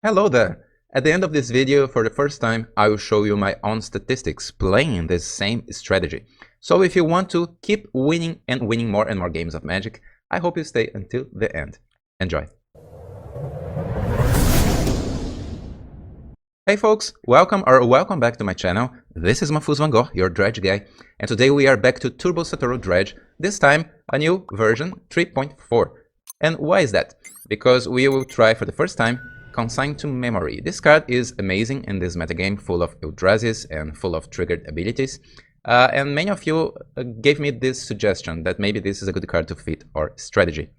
Hello there! At the end of this video, for the first time, I will show you my own statistics playing this same strategy. So if you want to keep winning and winning more and more games of Magic, I hope you stay until the end. Enjoy! Hey folks, welcome back to my channel. This is MahfuzVanGogh, your Dredge guy, and today we are back to Turbo Satoru Dredge, this time a new version 3.4. And why is that? Because we will try for the first time Consign to Memory. This card is amazing in this metagame, full of Eldrazi's and full of triggered abilities. And many of you gave me this suggestion that maybe this is a good card to fit our strategy.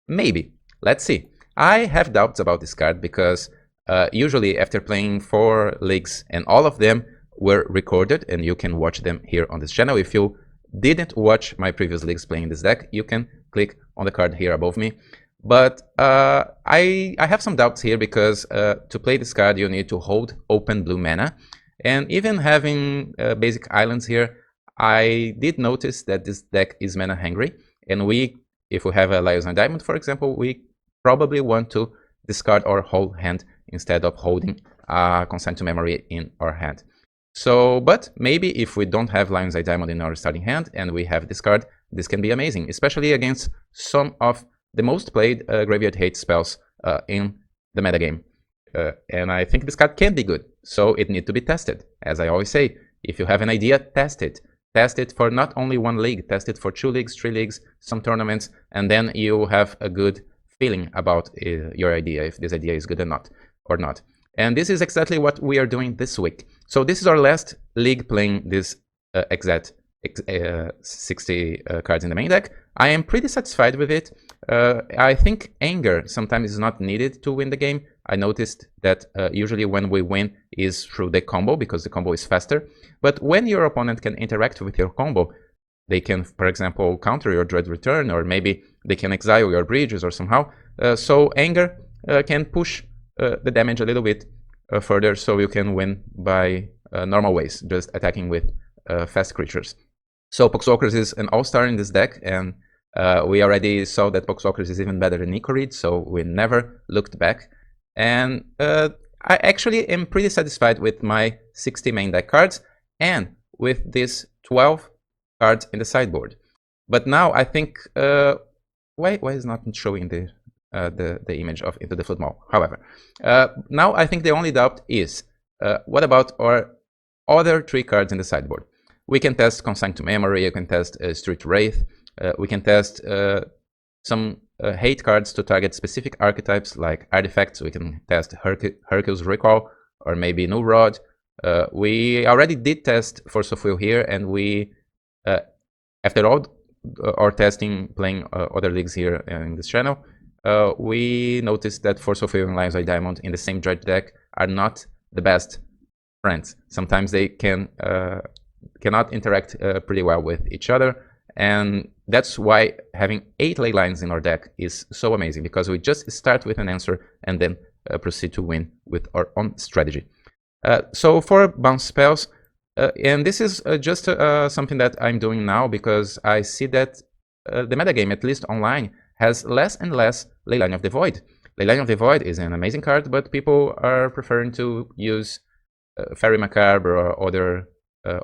Maybe. Let's see. I have doubts about this card because usually after playing 4 leagues, and all of them were recorded, and you can watch them here on this channel. If you didn't watch my previous leagues playing this deck, you can click on the card here above me. But I have some doubts here because to play this card you need to hold open blue mana, and even having basic islands here, I did notice that this deck is mana hungry, and if we have a Lions and Diamond, for example, we probably want to discard our whole hand instead of holding Consign to Memory in our hand. So, but maybe if we don't have Lion's Eye Diamond in our starting hand and we have this card, this can be amazing, especially against some of the most played Graveyard Hate spells in the metagame. And I think this card can be good, so it needs to be tested. As I always say, if you have an idea, test it. Test it for not only 1 league, test it for 2 leagues, 3 leagues, some tournaments, and then you have a good feeling about your idea, if this idea is good or not. And this is exactly what we are doing this week. So this is our last league playing this exact 60 cards in the main deck. I am pretty satisfied with it. I think anger sometimes is not needed to win the game. I noticed that usually when we win is through the combo, because the combo is faster. But when your opponent can interact with your combo, they can, for example, counter your Dread Return, or maybe they can exile your bridges or somehow. So anger can push the damage a little bit further, so you can win by normal ways, just attacking with fast creatures. So Poxwalkers is an all-star in this deck, and we already saw that Poxwalkers is even better than Necro, so we never looked back. And I actually am pretty satisfied with my 60 main deck cards and with these 12 cards in the sideboard. But now I think why is not showing the image of Into the Flood Mall? However, now I think the only doubt is what about our other 3 cards in the sideboard? We can test Consign to Memory, you can test Street Wraith, we can test some hate cards to target specific archetypes like artifacts. We can test Hercule's Recall or maybe New Rod. We already did test Force of Will here, and we, after all our testing, playing other leagues here in this channel, we noticed that Force of Will and Lion's Eye Diamond in the same Dredge deck are not the best friends. Sometimes they cannot interact pretty well with each other, and that's why having 8 ley lines in our deck is so amazing, because we just start with an answer and then proceed to win with our own strategy. So for bounce spells, and this is just something that I'm doing now because I see that the metagame, at least online, has less and less Leyline of the Void. Leyline of the Void is an amazing card, but people are preferring to use Fairy Macabre or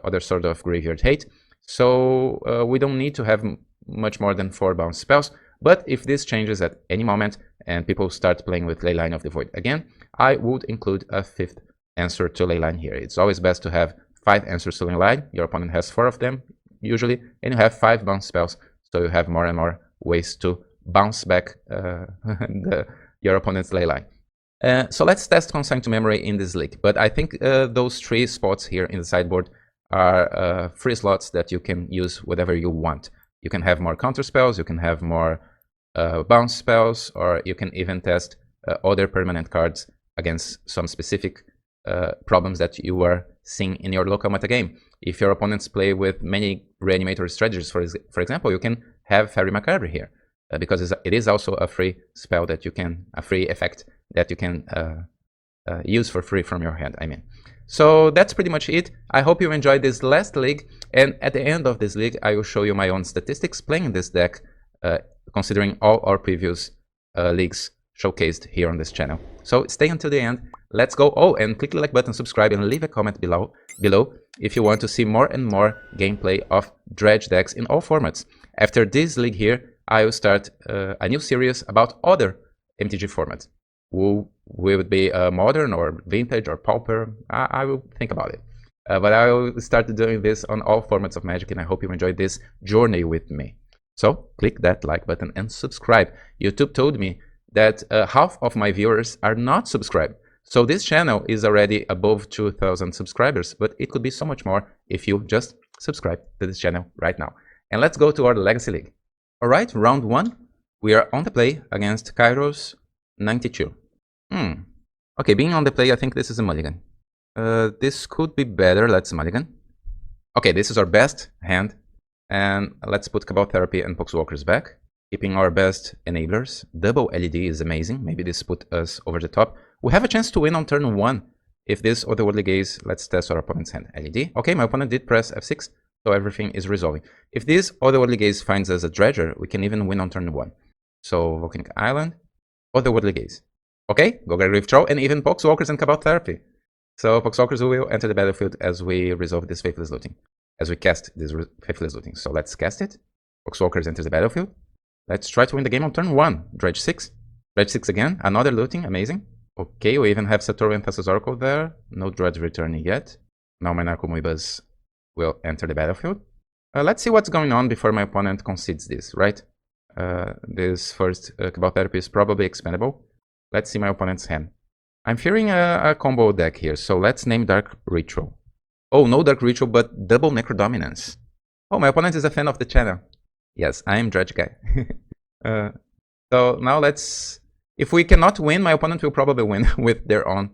other sort of Graveyard Hate. So we don't need to have much more than 4 bounce spells. But if this changes at any moment and people start playing with Leyline of the Void again, I would include a 5th answer to Leyline here. It's always best to have 5 answers to Leyline. Your opponent has 4 of them usually, and you have 5 bounce spells, so you have more and more ways to bounce back your opponent's Leyline. So let's test Consign to Memory in this league. But I think those 3 spots here in the sideboard are free slots that you can use whatever you want. You can have more counter spells, you can have more bounce spells, or you can even test other permanent cards against some specific problems that you are seeing in your local metagame. If your opponents play with many Reanimator strategies, for example, you can have Fairy Macabre here, because it is also a free spell that you can, a free effect that you can use for free from your hand, I mean. So that's pretty much it. I hope you enjoyed this last league, and at the end of this league I will show you my own statistics playing this deck, considering all our previous leagues showcased here on this channel. So stay until the end. Let's go. Oh, and click the like button, subscribe, and leave a comment below if you want to see more and more gameplay of Dredge decks in all formats. After this league here, I will start a new series about other MTG formats. Will it be modern or vintage or pauper? I will think about it. But I will start doing this on all formats of Magic, and I hope you enjoyed this journey with me. So click that like button and subscribe. YouTube told me that half of my viewers are not subscribed. So this channel is already above 2,000 subscribers, but it could be so much more if you just subscribe to this channel right now. And let's go to our Legacy League. All right, round 1. We are on the play against Kairos 92. Okay, being on the play, I think this is a mulligan. This could be better. Let's mulligan. Okay, this is our best hand. And let's put Cabal Therapy and Poxwalkers back, keeping our best enablers. Double LED is amazing. Maybe this put us over the top. We have a chance to win on turn 1. If this Otherworldly Gaze, let's test our opponent's hand. LED. Okay, my opponent did press F6, so everything is resolving. If this Otherworldly Gaze finds us a Dredger, we can even win on turn 1. So, Volcanic Island, Otherworldly Gaze. Okay, Golgari Throw, and even Poxwalkers and Cabal Therapy. So, Poxwalkers will enter the battlefield as we resolve this Faithless Looting. As we cast this Faithless Looting. So let's cast it. Poxwalkers enters the battlefield. Let's try to win the game on turn 1. Dredge 6. Dredge 6 again. Another looting. Amazing. Okay, we even have Satoru and Thassa's Oracle there. No Dredge returning yet. Now my Narcomoebas will enter the battlefield. Let's see what's going on before my opponent concedes this, right? This first Cabal Therapy is probably expendable. Let's see my opponent's hand. I'm fearing a combo deck here, so let's name Dark Ritual. Oh, no Dark Ritual, but double Necro Dominance. Oh, my opponent is a fan of the channel. Yes, I am Dredge guy. So now let's... If we cannot win, my opponent will probably win with their own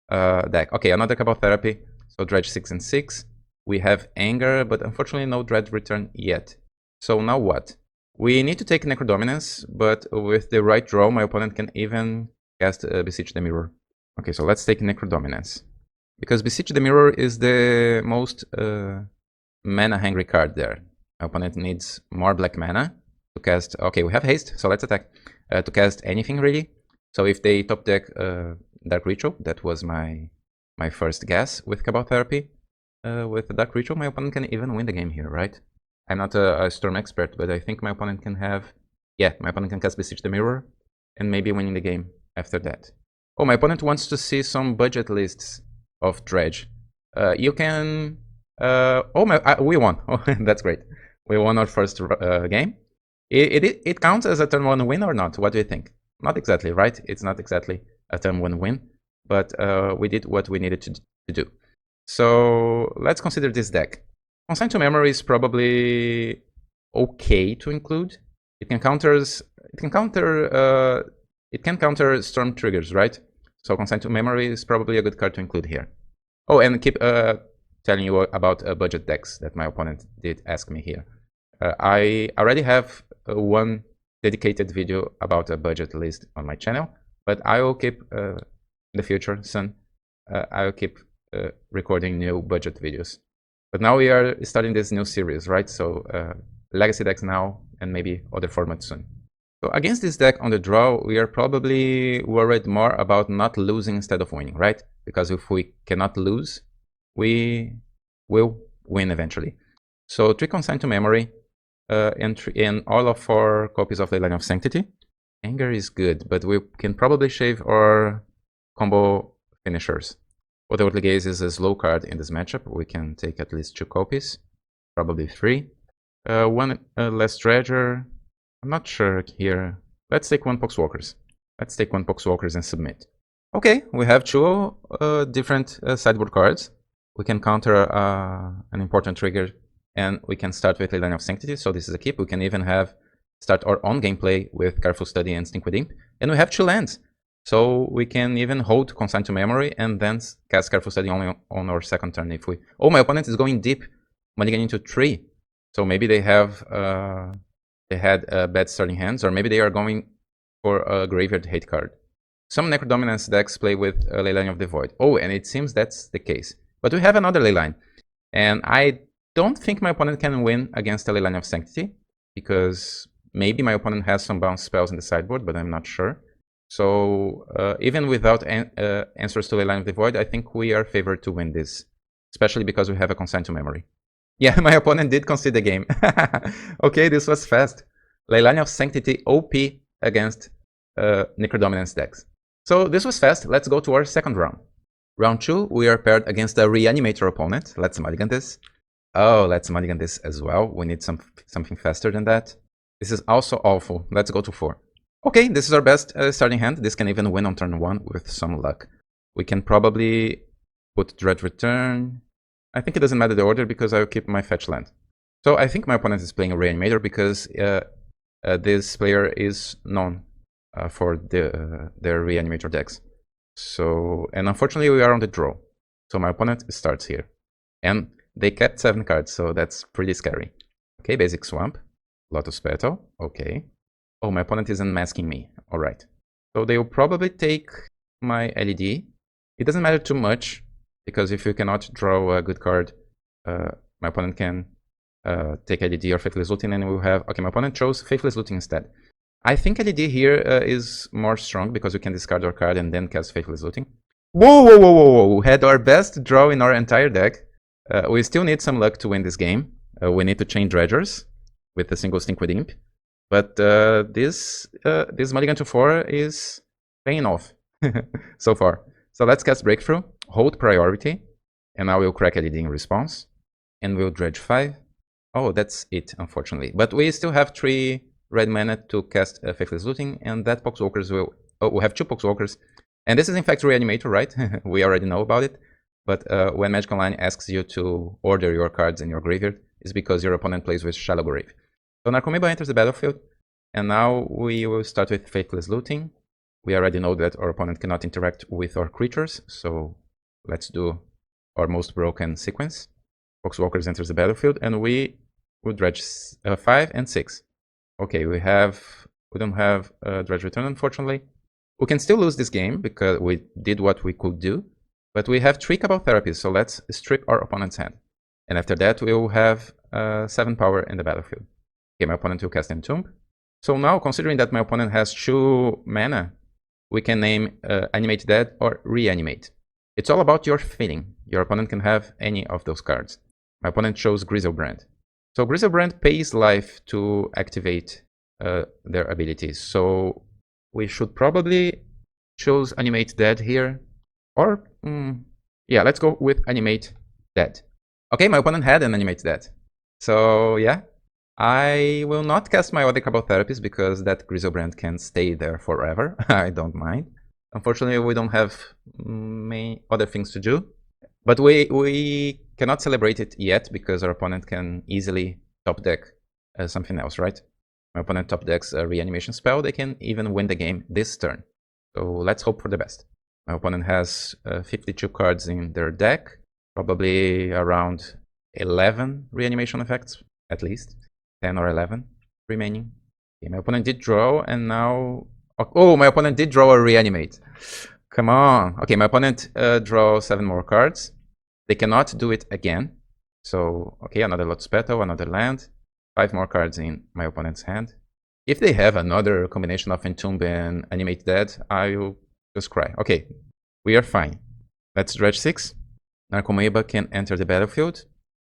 deck. Okay, another Cabal Therapy. So Dredge 6 and 6. We have Anger, but unfortunately no Dredge return yet. So now what? We need to take Necro Dominance, but with the right draw, my opponent can even cast Beseech the Mirror. Okay, so let's take Necro Dominance. Because Beseech the Mirror is the most mana-hungry card there. My opponent needs more black mana to cast... Okay, we have haste, so let's attack. To cast anything, really. So if they top deck Dark Ritual, that was my first guess with Cabal Therapy. With Dark Ritual, my opponent can even win the game here, right? I'm not a Storm expert, but I think my opponent can have... Yeah, my opponent can cast Beseech the Mirror, and maybe winning the game after that. Oh, my opponent wants to see some budget lists of Dredge. You can... we won. Oh, that's great. We won our first game. It counts as a turn 1 win or not? What do you think? Not exactly, right? It's not exactly a turn 1 win, but we did what we needed to do. So let's consider this deck. Consign to Memory is probably okay to include. It can counter Storm triggers, right? So Consign to Memory is probably a good card to include here. Oh, and keep telling you about budget decks that my opponent did ask me here. I already have one dedicated video about a budget list on my channel, but I will keep in the future soon. I will keep recording new budget videos. But now we are starting this new series, right? So Legacy decks now, and maybe other formats soon. So against this deck on the draw, we are probably worried more about not losing instead of winning, right? Because if we cannot lose, we will win eventually. So 3 Consign to Memory, and all of 4 copies of Leyline of Sanctity. Anger is good, but we can probably shave our combo finishers. Otherworldly Gaze is a slow card in this matchup. We can take at least 2 copies, probably 3. 1 less Dredger. I'm not sure here. Let's take 1 Poxwalkers. Let's take 1 Poxwalkers and submit. Okay, we have 2 different sideboard cards. We can counter an important trigger, and we can start with Leyline of Sanctity, so this is a keep. We can even start our own gameplay with Careful Study and Stink with Imp. And we have 2 lands, so we can even hold Consign to Memory and then cast Careful Study only on our second turn if we... Oh, my opponent is going deep, mulligan into 3. So maybe they have... they had bad starting hands, or maybe they are going for a Graveyard Hate card. Some Necro Dominance decks play with Leyline of the Void. Oh, and it seems that's the case. But we have another Leyline, and I don't think my opponent can win against a Leyline of Sanctity, because maybe my opponent has some bounce spells in the sideboard, but I'm not sure. So even without answers to Leyline of the Void, I think we are favored to win this, especially because we have a consign to memory. Yeah, my opponent did concede the game. Okay, this was fast. Leyline of Sanctity OP against Necro Dominance decks. So this was fast. Let's go to our second round. Round 2, we are paired against a Reanimator opponent. Let's mulligan this. Oh, let's mulligan this as well. We need something faster than that. This is also awful. Let's go to 4. Okay, this is our best starting hand. This can even win on turn 1 with some luck. We can probably put Dredge Return. I think it doesn't matter the order because I'll keep my fetch land. So I think my opponent is playing a Reanimator because this player is known for their Reanimator decks. So, and unfortunately we are on the draw. So my opponent starts here. And they kept 7 cards, so that's pretty scary. Okay, Basic Swamp. Lotus Petal. Okay. Oh, my opponent is unmasking me. Alright. So they will probably take my LED. It doesn't matter too much, because if you cannot draw a good card, my opponent can take LED or Faithless Looting, and we'll have... Okay, my opponent chose Faithless Looting instead. I think LED here is more strong, because we can discard our card and then cast Faithless Looting. Whoa, whoa, whoa, whoa, whoa! We had our best draw in our entire deck. We still need some luck to win this game. We need to chain Dredgers with a single Stinkweed Imp. But this mulligan to 4 is paying off so far. So let's cast Breakthrough, hold priority, and I will crack LED in response. And we'll dredge 5. Oh, that's it, unfortunately. But we still have 3 red mana to cast Faithless Looting, and that Poxwalkers will... Oh, we have 2 Poxwalkers. And this is in fact Reanimator, right? We already know about it. But when Magic Online asks you to order your cards in your graveyard, it's because your opponent plays with Shallow Grave. So Narcomoeba enters the battlefield, and now we will start with Faithless Looting. We already know that our opponent cannot interact with our creatures, so let's do our most broken sequence. Poxwalkers enters the battlefield, and we will dredge 5 and 6. Okay, we don't have Dredge Return, unfortunately. We can still lose this game because we did what we could do, but we have 3 Cabal Therapies, so let's strip our opponent's hand. And after that, we will have 7 power in the battlefield. Okay, my opponent will cast Entomb. So now, considering that my opponent has 2 mana, we can name Animate Dead or Reanimate. It's all about your feeling. Your opponent can have any of those cards. My opponent chose Griselbrand. So Griselbrand pays life to activate their abilities. So we should probably choose Animate Dead here. Or, yeah, let's go with Animate Dead. Okay, my opponent had an Animate Dead. So, yeah. I will not cast my other Cabal Therapies because that Griselbrand can stay there forever. I don't mind. Unfortunately, we don't have many other things to do. But we cannot celebrate it yet because our opponent can easily top deck something else, right? My opponent top decks a Reanimation spell. They can even win the game this turn. So let's hope for the best. My opponent has 52 cards in their deck. Probably around 11 Reanimation effects, at least. 10 or 11 remaining. Okay, my opponent did draw, and now... Oh, my opponent did draw a Reanimate. Come on. Okay, my opponent draws 7 more cards. They cannot do it again. So, okay, another Lotus Petal, another land. 5 more cards in my opponent's hand. If they have another combination of Entomb and Animate Dead, I will just cry. Okay, we are fine. Let's dredge 6. Narcomoeba can enter the battlefield.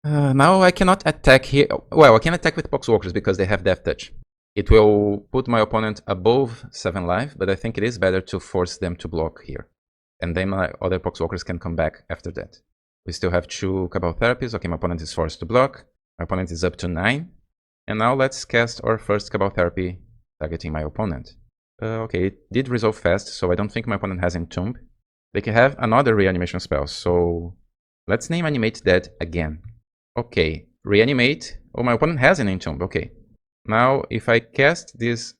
Now I cannot attack here. Well, I can attack with Poxwalkers because they have Death Touch. It will put my opponent above 7 life, but I think it is better to force them to block here. And then my other Poxwalkers can come back after that. We still have 2 Cabal Therapies. Okay, my opponent is forced to block. My opponent is up to 9. And now let's cast our first Cabal Therapy targeting my opponent. Okay, it did resolve fast, so I don't think my opponent has Entomb. They can have another Reanimation spell, so let's name Animate Dead again. Okay, Reanimate. Oh, my opponent has an Entomb. Okay. Now, if I cast this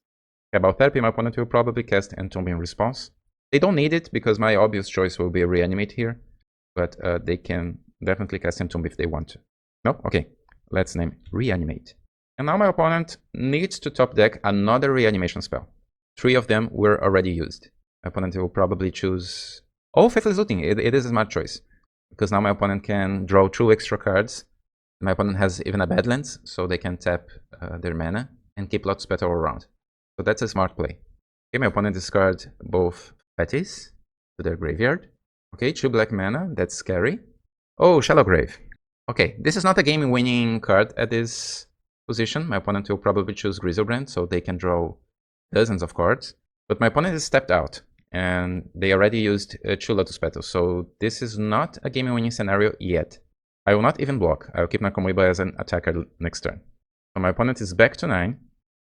Cabal Therapy, my opponent will probably cast Entomb in response. They don't need it because my obvious choice will be Reanimate here. But they can definitely cast Entomb if they want to. No? Okay. Let's name Reanimate. And now my opponent needs to top deck another Reanimation spell. 3 of them were already used. My opponent will probably choose... Oh, Faithless Looting. It is a smart choice. Because now my opponent can draw 2 extra cards. My opponent has even a Badlands, so they can tap their mana and keep Lotus Petal around. So that's a smart play. Okay, my opponent discard both Fetis to their graveyard. Okay, 2 black mana, that's scary. Oh, Shallow Grave. Okay, this is not a game-winning card at this position. My opponent will probably choose Griselbrand, so they can draw dozens of cards. But my opponent is stepped out, and they already used 2 Lotus Petals, so this is not a game-winning scenario yet. I will not even block. I will keep Nakamura as an attacker next turn. So my opponent is back to 9.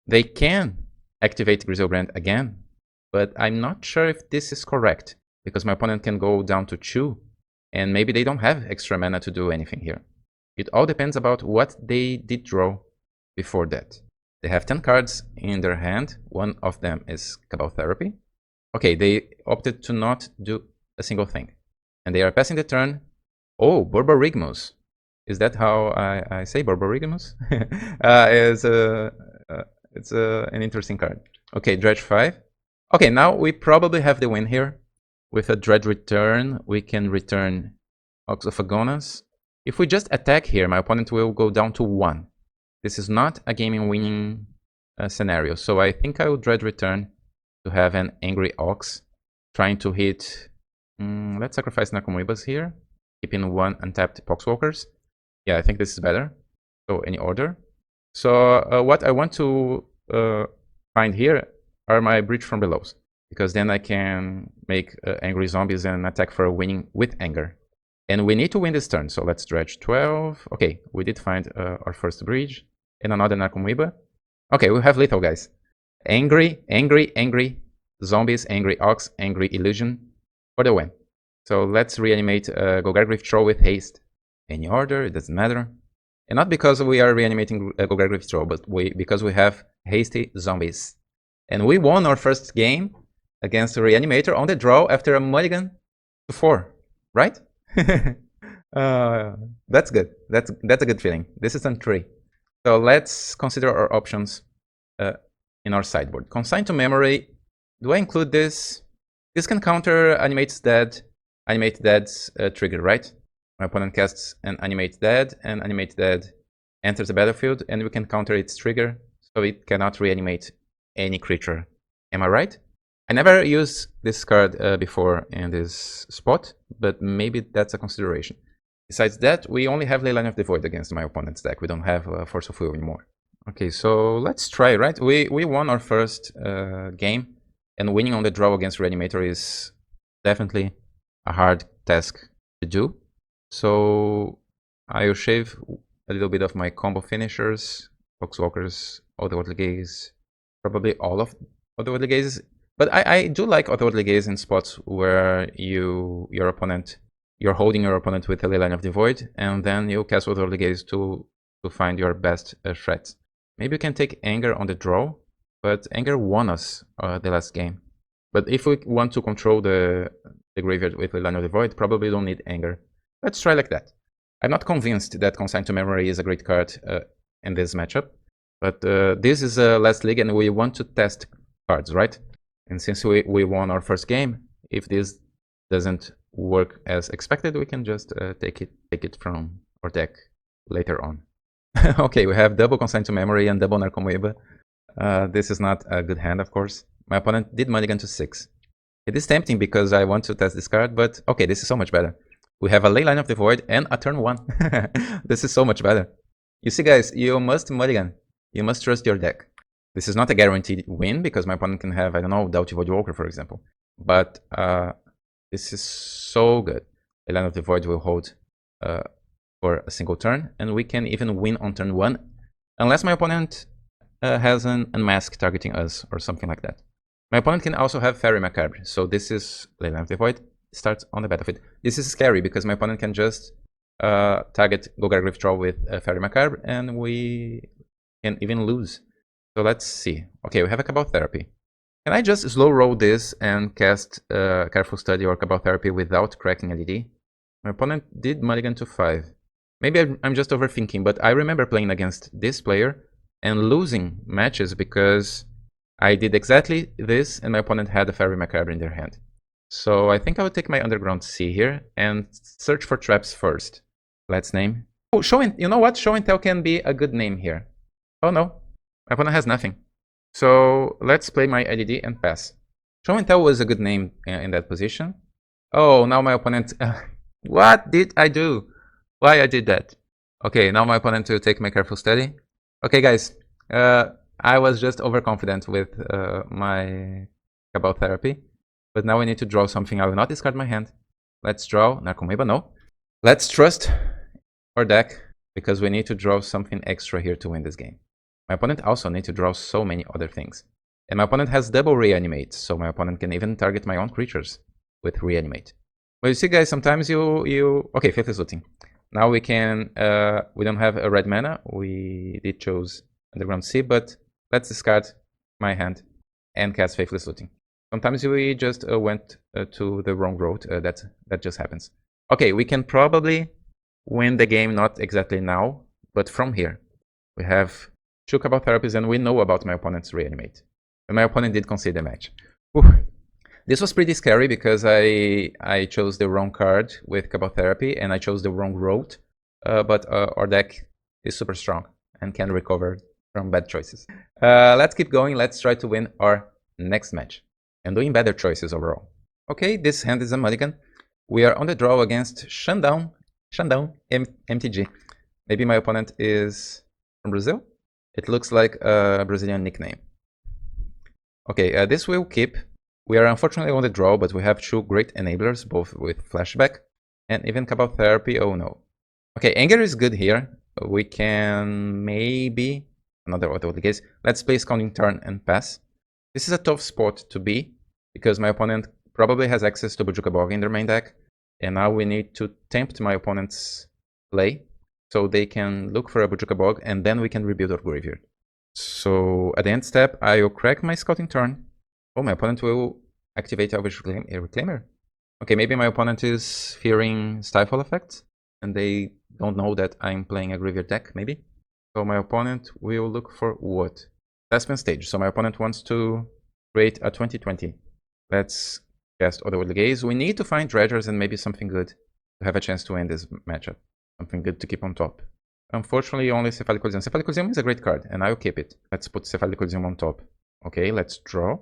They can activate Griselbrand again, but I'm not sure if this is correct, because my opponent can go down to 2, and maybe they don't have extra mana to do anything here. It all depends about what they did draw before that. They have 10 cards in their hand. One of them is Cabal Therapy. Okay, they opted to not do a single thing. And they are passing the turn. Oh, Borborygmus. Is that how I say Borborygmus? It's an interesting card. Okay, Dredge 5. Okay, now we probably have the win here. With a Dredge return, we can return Ox of Agonas. If we just attack here, my opponent will go down to 1. This is not a game-winning scenario, so I think I will Dredge return to have an Angry Ox trying to hit... let's sacrifice Nakamibas here, keeping 1 untapped Poxwalkers. Yeah, I think this is better. So, any order. So, what I want to find here are my Breach from Belows, because then I can make Angry Zombies and attack for a winning with Anger. And we need to win this turn, so let's Dredge 12. Okay, we did find our first bridge and another Nakamura. Okay, we have lethal, guys. Angry, angry, angry. Zombies, angry ox, angry illusion for the win. So let's reanimate Golgargriff Troll with haste. Any order, it doesn't matter. And not because we are reanimating Golgargriff Troll, but because we have hasty zombies. And we won our first game against Reanimator on the draw after a mulligan to 4, right? That's good. That's a good feeling. This is on 3. So let's consider our options in our sideboard. Consign to memory. Do I include this? This can counter Animate's Dead, Animate Dead's trigger, right? My opponent casts an Animate Dead, and Animate Dead enters the battlefield, and we can counter its trigger, so it cannot reanimate any creature. Am I right? I never used this card before in this spot, but maybe that's a consideration. Besides that, we only have Leyline of the Void against my opponent's deck. We don't have Force of Will anymore. Okay, so let's try, right? We won our first game, and winning on the draw against Reanimator is definitely a hard task to do. So I'll shave a little bit of my combo finishers, Foxwalkers, Otherworldly Gaze, probably all of Otherworldly Gazes. But I do like Otherworldly Gaze in spots where you're holding your opponent with a Leyline of the Void, and then you cast Otherworldly Gaze to find your best threats. Maybe you can take Anger on the draw, but Anger won us the last game. But if we want to control the graveyard with Leyline of the Void, probably don't need Anger. Let's try like that. I'm not convinced that Consign to Memory is a great card in this matchup, but this is a last league and we want to test cards, right? And since we won our first game, if this doesn't work as expected, we can just take it from our deck later on. Okay, we have double Consign to Memory and double Narcomoeba. This is not a good hand, of course. My opponent did mulligan to 6. It is tempting because I want to test this card, but okay, this is so much better. We have a Leyline of the Void and a turn 1. This is so much better. You see, guys, you must mulligan. You must trust your deck. This is not a guaranteed win because my opponent can have, I don't know, Doughty Voidwalker, for example. But this is so good. Leyline of the Void will hold for a single turn, and we can even win on turn 1, unless my opponent has an Unmask targeting us or something like that. My opponent can also have Fairy Macabre, so this is Leyline of the Void, starts on the battlefield. This is scary because my opponent can just target Golgargriff Troll with Fairy Macabre, and we can even lose. So let's see. Okay, we have a Cabal Therapy. Can I just slow roll this and cast Careful Study or Cabal Therapy without cracking LED? My opponent did mulligan to 5. Maybe I'm just overthinking, but I remember playing against this player and losing matches because I did exactly this and my opponent had a Fairy Macabre in their hand. So I think I will take my Underground Sea here and search for traps first. Let's name. Oh, you know what? Show and Tell can be a good name here. Oh no, my opponent has nothing. So let's play my LED and pass. Show and Tell was a good name in that position. Oh, now my opponent... what did I do? Why I did that? Okay, now my opponent will take my Careful Study. Okay, guys. I was just overconfident with my Cabal Therapy. But now I need to draw something. I will not discard my hand. Let's draw Narcomoeba, no. Let's trust our deck, because we need to draw something extra here to win this game. My opponent also needs to draw so many other things. And my opponent has double Reanimate, so my opponent can even target my own creatures with Reanimate. Well, you see, guys, sometimes you... Okay, Faithless Looting. Now we can... we don't have a red mana. We did choose Underground Sea, but let's discard my hand and cast Faithless Looting. Sometimes we just went to the wrong road. That just happens. Okay, we can probably win the game, not exactly now, but from here. We have 2 Cabal Therapies, and we know about my opponent's Reanimate. And my opponent did concede the match. Whew. This was pretty scary because I chose the wrong card with Cabal Therapy, and I chose the wrong road. But our deck is super strong and can recover from bad choices. Let's keep going. Let's try to win our next match. And doing better choices overall. Okay, this hand is a mulligan. We are on the draw against XandaoMTG. Maybe my opponent is from Brazil? It looks like a Brazilian nickname. Okay, this will keep. We are unfortunately on the draw, but we have 2 great enablers, both with Flashback and even Cabal Therapy. Oh no. Okay, Anger is good here. We can maybe... Another auto case. Let's play Scouting Turn and pass. This is a tough spot to be, because my opponent probably has access to Bojuka Bog in their main deck, and now we need to tempt my opponent's play, so they can look for a Bojuka Bog, and then we can rebuild our graveyard. So at the end step, I will crack my Scouting Turn. Oh, my opponent will activate Elvish Reclaimer. Okay, maybe my opponent is fearing Stifle effects, and they don't know that I'm playing a graveyard deck, maybe. So my opponent will look for what? Assessment stage. So my opponent wants to create a 2020. Let's cast Otherworldly Gaze. We need to find Dredgers and maybe something good to have a chance to win this matchup. Something good to keep on top. Unfortunately, only Cephalic Coliseum. Cephalic Coliseum is a great card, and I'll keep it. Let's put Cephalic Coliseum on top. Okay, let's draw.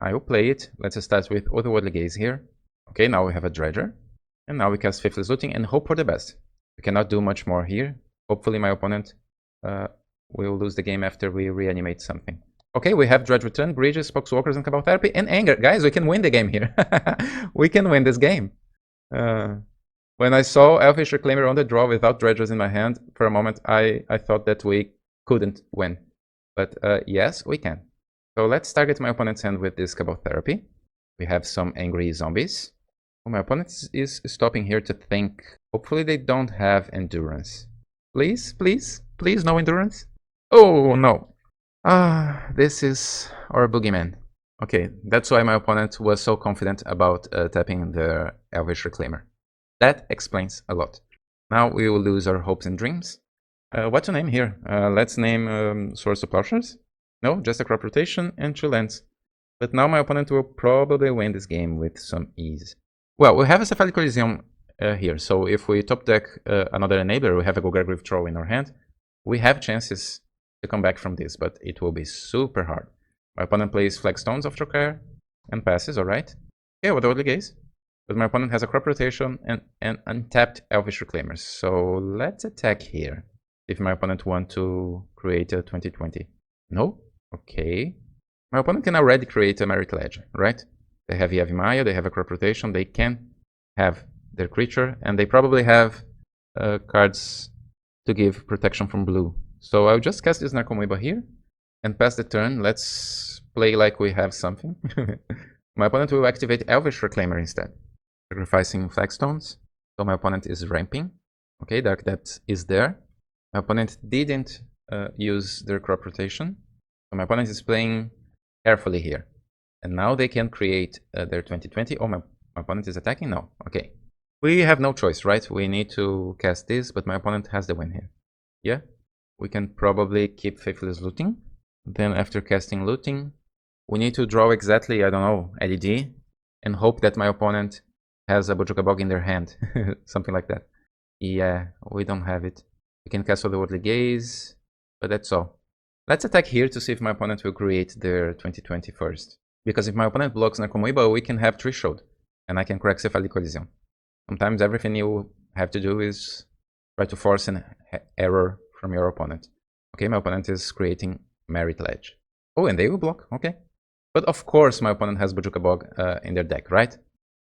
I will play it. Let's start with Otherworldly Gaze here. Okay, now we have a Dredger. And now we cast Faithless Looting and hope for the best. We cannot do much more here. Hopefully my opponent will lose the game after we reanimate something. Okay, we have Dredge Return, Bridges, Poxwalkers, and Cabal Therapy, and Anger. Guys, we can win the game here. We can win this game. When I saw Elvish Reclaimer on the draw without Dredgers in my hand, for a moment I thought that we couldn't win. But yes, we can. So let's target my opponent's hand with this Cabal Therapy. We have some angry zombies. Oh, my opponent is stopping here to think. Hopefully they don't have Endurance. Please, please, please, no Endurance. Oh, no. This is our boogeyman. Okay, that's why my opponent was so confident about tapping the Elvish Reclaimer. That explains a lot. Now we will lose our hopes and dreams. What to name here? Let's name Source of Plowshares. No, just a crop rotation and 2 lands. But now my opponent will probably win this game with some ease. Well, we have a Cephalic Coliseum here, so if we top deck another enabler, we have a Golgari Troll in our hand. We have chances to come back from this, but it will be super hard. My opponent plays Flagstones of Trocare and passes, alright. Okay, Otherworldly Gaze. But my opponent has a crop rotation and untapped Elvish Reclaimers. So let's attack here. If my opponent wants to create a 2020. No? Okay. My opponent can already create a Merit Ledge, right? They have Yavimaya, they have a crop rotation, they can have their creature, and they probably have cards to give protection from blue. So I'll just cast this Narcomoeba here and pass the turn. Let's play like we have something. My opponent will activate Elvish Reclaimer instead, sacrificing Flagstones. So my opponent is ramping. Okay, Dark Depth is there. My opponent didn't use their crop rotation. So my opponent is playing carefully here. And now they can create their 2020. Oh, my opponent is attacking? No. Okay. We have no choice, right? We need to cast this, but my opponent has the win here. Yeah. We can probably keep Faithless Looting. Then after casting Looting, we need to draw exactly, I don't know, LED. And hope that my opponent has a Bojuka Bog in their hand. Something like that. Yeah, we don't have it. We can cast Otherworldly Gaze, but that's all. Let's attack here to see if my opponent will create their 2020 first. Because if my opponent blocks Necro, we can have 3 showed, and I can correct Cephalic Collision. Sometimes everything you have to do is try to force an error from your opponent. Okay, my opponent is creating Merit Ledge. Oh, and they will block, okay. But of course my opponent has Bojuka Bog in their deck, right?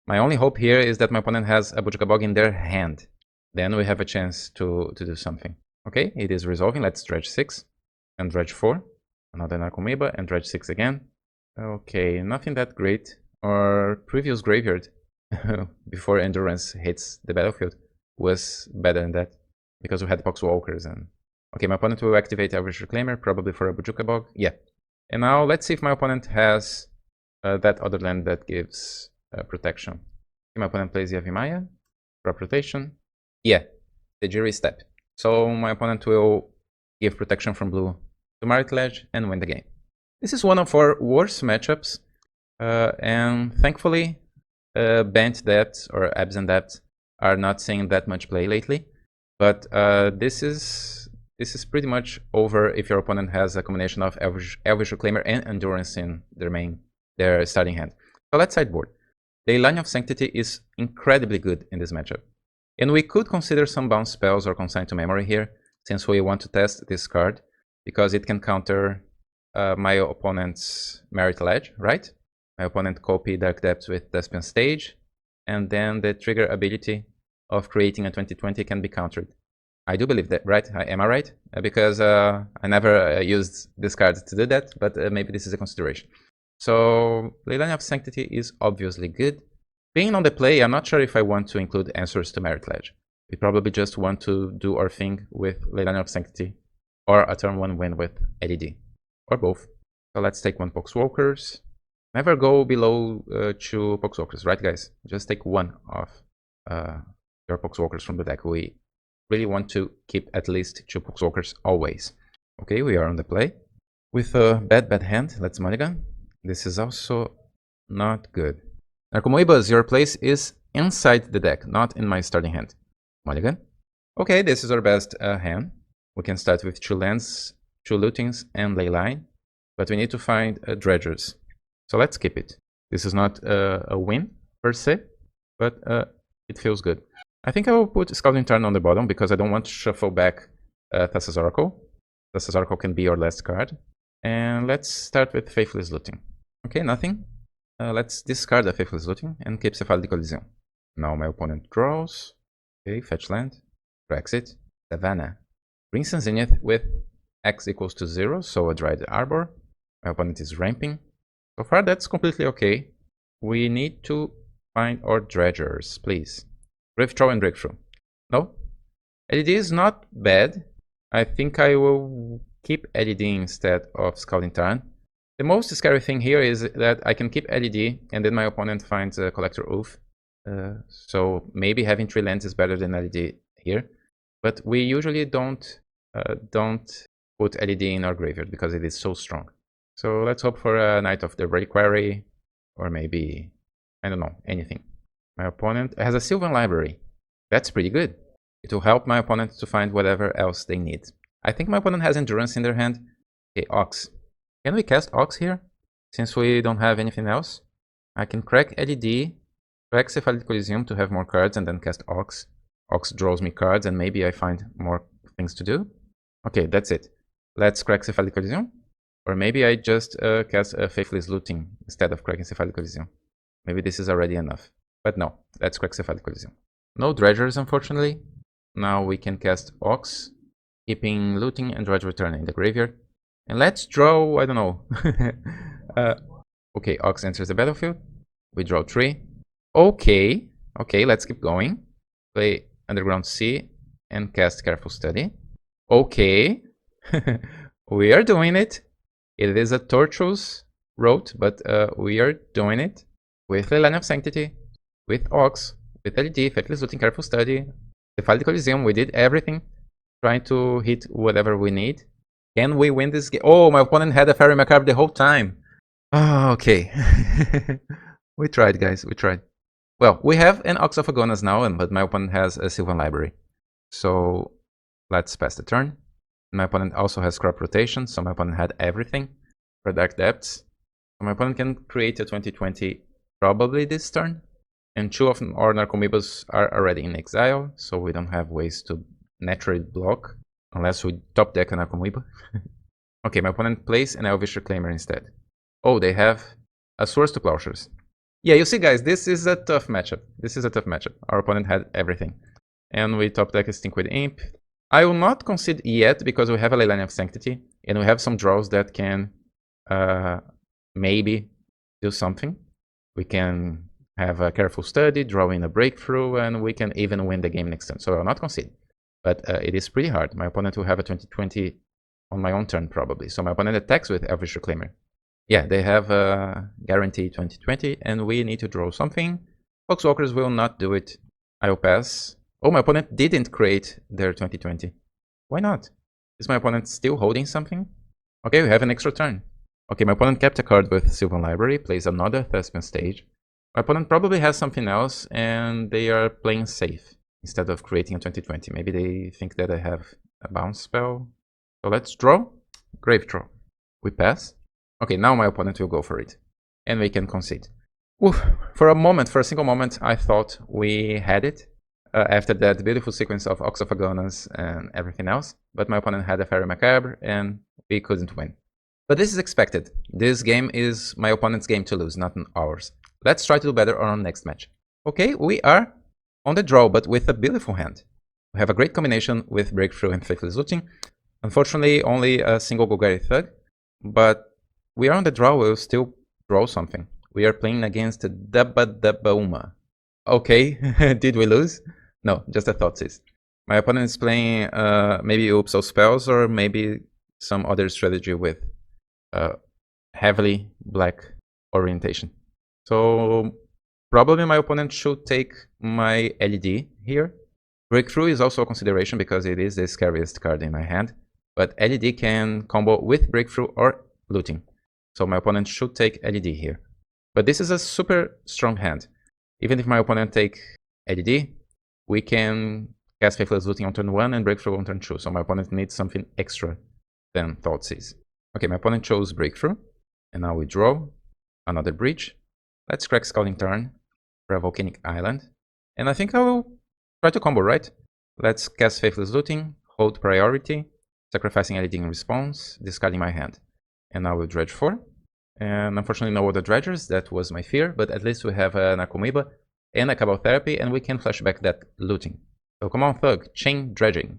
My only hope here is that my opponent has a Bojuka Bog in their hand. Then we have a chance to do something. Okay, it is resolving. Let's dredge 6 and dredge 4. Another Narcomoeba and dredge 6 again. Okay, nothing that great. Our previous graveyard before Endurance hits the battlefield was better than that, because we had Poxwalkers and... Okay, my opponent will activate Average Reclaimer, probably for a Bojuka Bog. Yeah. And now let's see if my opponent has that other land that gives protection. Okay, my opponent plays Yavimaya, crop rotation. Yeah, the jury step. So my opponent will give protection from blue to Merit Ledge and win the game. This is one of our worst matchups, and thankfully Bant depths or Absent depths are not seeing that much play lately. But this is pretty much over if your opponent has a combination of Elvish Reclaimer and Endurance in their starting hand. So let's sideboard. The Line of Sanctity is incredibly good in this matchup. And we could consider some bounce spells or Consign to Memory here, since we want to test this card, because it can counter my opponent's Merit Ledge, right? My opponent copy Dark Depths with Thespian Stage, and then the trigger ability of creating a 2020 can be countered. I do believe that, right? Am I right? Because I never used this card to do that, but maybe this is a consideration. So Line of Sanctity is obviously good. Being on the play, I'm not sure if I want to include Answers to Merit Ledge. We probably just want to do our thing with Line of Sanctity, or a turn 1 win with LED, or both. So let's take 1 Poxwalkers. Never go below 2 Poxwalkers, right guys? Just take 1 of your Poxwalkers from the deck. We really want to keep at least 2 Poxwalkers always. Okay, we are on the play. With a bad hand, let's mulligan. This is also not good. Narcomoebas, your place is inside the deck, not in my starting hand. Mulligan. Okay, this is our best hand. We can start with 2 lands, 2 lootings, and Leyline, but we need to find dredgers. So let's keep it. This is not a win per se, but it feels good. I think I will put Scouting Turn on the bottom because I don't want to shuffle back Thassa's Oracle. Thassa's Oracle can be your last card. And let's start with Faithless Looting. Okay, nothing. Let's discard the Faithless Looting and keep Cephalic Collision. Now my opponent draws. Okay, fetch land. Grixis. Savannah. Brings in Zenith with X equals to 0, so a Dried Arbor. My opponent is ramping. So far that's completely okay. We need to find our dredgers, please. Riftthrow and Breakthrough. No? LED is not bad. I think I will keep LED instead of Scouting Tarn. The most scary thing here is that I can keep LED and then my opponent finds a Collector Oath. So maybe having 3 lands is better than LED here. But we usually don't put LED in our graveyard because it is so strong. So let's hope for a Knight of the Reliquary, or maybe, I don't know, anything. My opponent has a Sylvan Library. That's pretty good. It will help my opponent to find whatever else they need. I think my opponent has Endurance in their hand. Okay, Ox. Can we cast Ox here? Since we don't have anything else? I can crack LED, crack Cephalic Coliseum to have more cards, and then cast Ox. Ox draws me cards, and maybe I find more things to do. Okay, that's it. Let's crack Cephalic Coliseum. Or maybe I just cast a Faithless Looting instead of cracking Cephalic Coliseum. Maybe this is already enough. But no, let's crack Cephalic Coliseum. No dredgers, unfortunately. Now we can cast Ox, keeping Looting and Dredge Return in the graveyard. And let's draw, I don't know. Okay, Ox enters the battlefield. We draw 3. Okay, let's keep going. Play Underground Sea and cast Careful Study. Okay, we are doing it. It is a tortuous road, but we are doing it with the Line of Sanctity, with Ox, with LED, Faithless Looting, Careful Study, Cephalic Coliseum. We did everything, trying to hit whatever we need. Can we win this game? Oh, my opponent had a Fairy Macabre the whole time. Oh, okay. We tried, guys, we tried. Well, we have an Ox of Agonas now, but my opponent has a Sylvan Library. So let's pass the turn. My opponent also has Crop Rotation, so my opponent had everything for Dark Depths. My opponent can create a 2020 probably this turn. And 2 of our Narcomoebas are already in exile, so we don't have ways to naturally block. Unless we top deck a Narcomoeba. Okay, my opponent plays an Elvish Reclaimer instead. Oh, they have a Swords to Plowshares. Yeah, you see guys, this is a tough matchup. Our opponent had everything. And we top deck a Stinkweed Imp. I will not concede yet because we have a Leyline of Sanctity. And we have some draws that can maybe do something. We can have a Careful Study, draw in a Breakthrough, and we can even win the game next turn. So I will not concede. But it is pretty hard. My opponent will have a 2020 on my own turn probably. So my opponent attacks with Elvish Reclaimer. Yeah, they have a guaranteed 2020 and we need to draw something. Foxwalkers will not do it. I will pass. Oh, my opponent didn't create their 2020. Why not? Is my opponent still holding something? Okay, we have an extra turn. Okay, my opponent kept a card with Sylvan Library, plays another Thespian Stage. My opponent probably has something else and they are playing safe instead of creating a 2020. Maybe they think that I have a bounce spell. So let's draw. Grave Draw. We pass. Okay, now my opponent will go for it. And we can concede. Oof. For a single moment, I thought we had it. After that beautiful sequence of Oxophagonas and everything else. But my opponent had a Fairy Macabre and we couldn't win. But this is expected. This game is my opponent's game to lose, not ours. Let's try to do better on our next match. Okay, we are on the draw, but with a beautiful hand. We have a great combination with Breakthrough and Faithless Looting. Unfortunately, only a single Golgari Thug. But we are on the draw, we'll still draw something. We are playing against dabadabauma. Okay, did we lose? No, just a thought, sis. My opponent is playing maybe Upsal Spells or maybe some other strategy with heavily black orientation. So probably my opponent should take my LED here. Breakthrough is also a consideration because it is the scariest card in my hand. But LED can combo with Breakthrough or Looting. So my opponent should take LED here. But this is a super strong hand. Even if my opponent take LED, we can cast Faithless Looting on turn 1 and Breakthrough on turn 2. So my opponent needs something extra than Thoughtseize. Okay, my opponent chose Breakthrough. And now we draw another Breach. Let's crack Scalding Tarn for a Volcanic Island. And I think I will try to combo, right? Let's cast Faithless Looting, hold priority, sacrificing LED in response, discarding my hand. And now we'll Dredge 4. And unfortunately no other Dredgers, that was my fear, but at least we have a Narcomoeba and a Cabal Therapy and we can flashback that Looting. So come on Thug, Chain Dredging.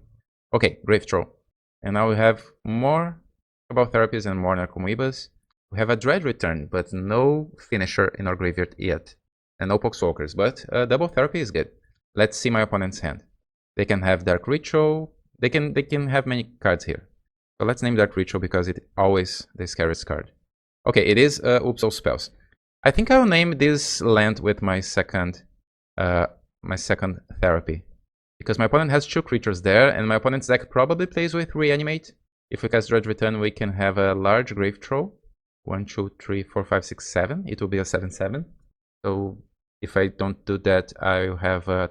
Okay, Grave Troll. And now we have more Cabal Therapies and more Narcomoebas. We have a Dredge Return, but no finisher in our graveyard yet. And no Poxwalkers, but Double Therapy is good. Let's see my opponent's hand. They can have Dark Ritual, they can have many cards here. So let's name Dark Ritual because it always the scariest card. Okay, it is Upsal Spells. I think I will name this land with my second therapy. Because my opponent has 2 creatures there, and my opponent's deck probably plays with Reanimate. If we cast Dredge Return, we can have a large Grave Troll. 1, 2, 3, 4, 5, 6, 7. It will be a 7/7. So if I don't do that, I'll have a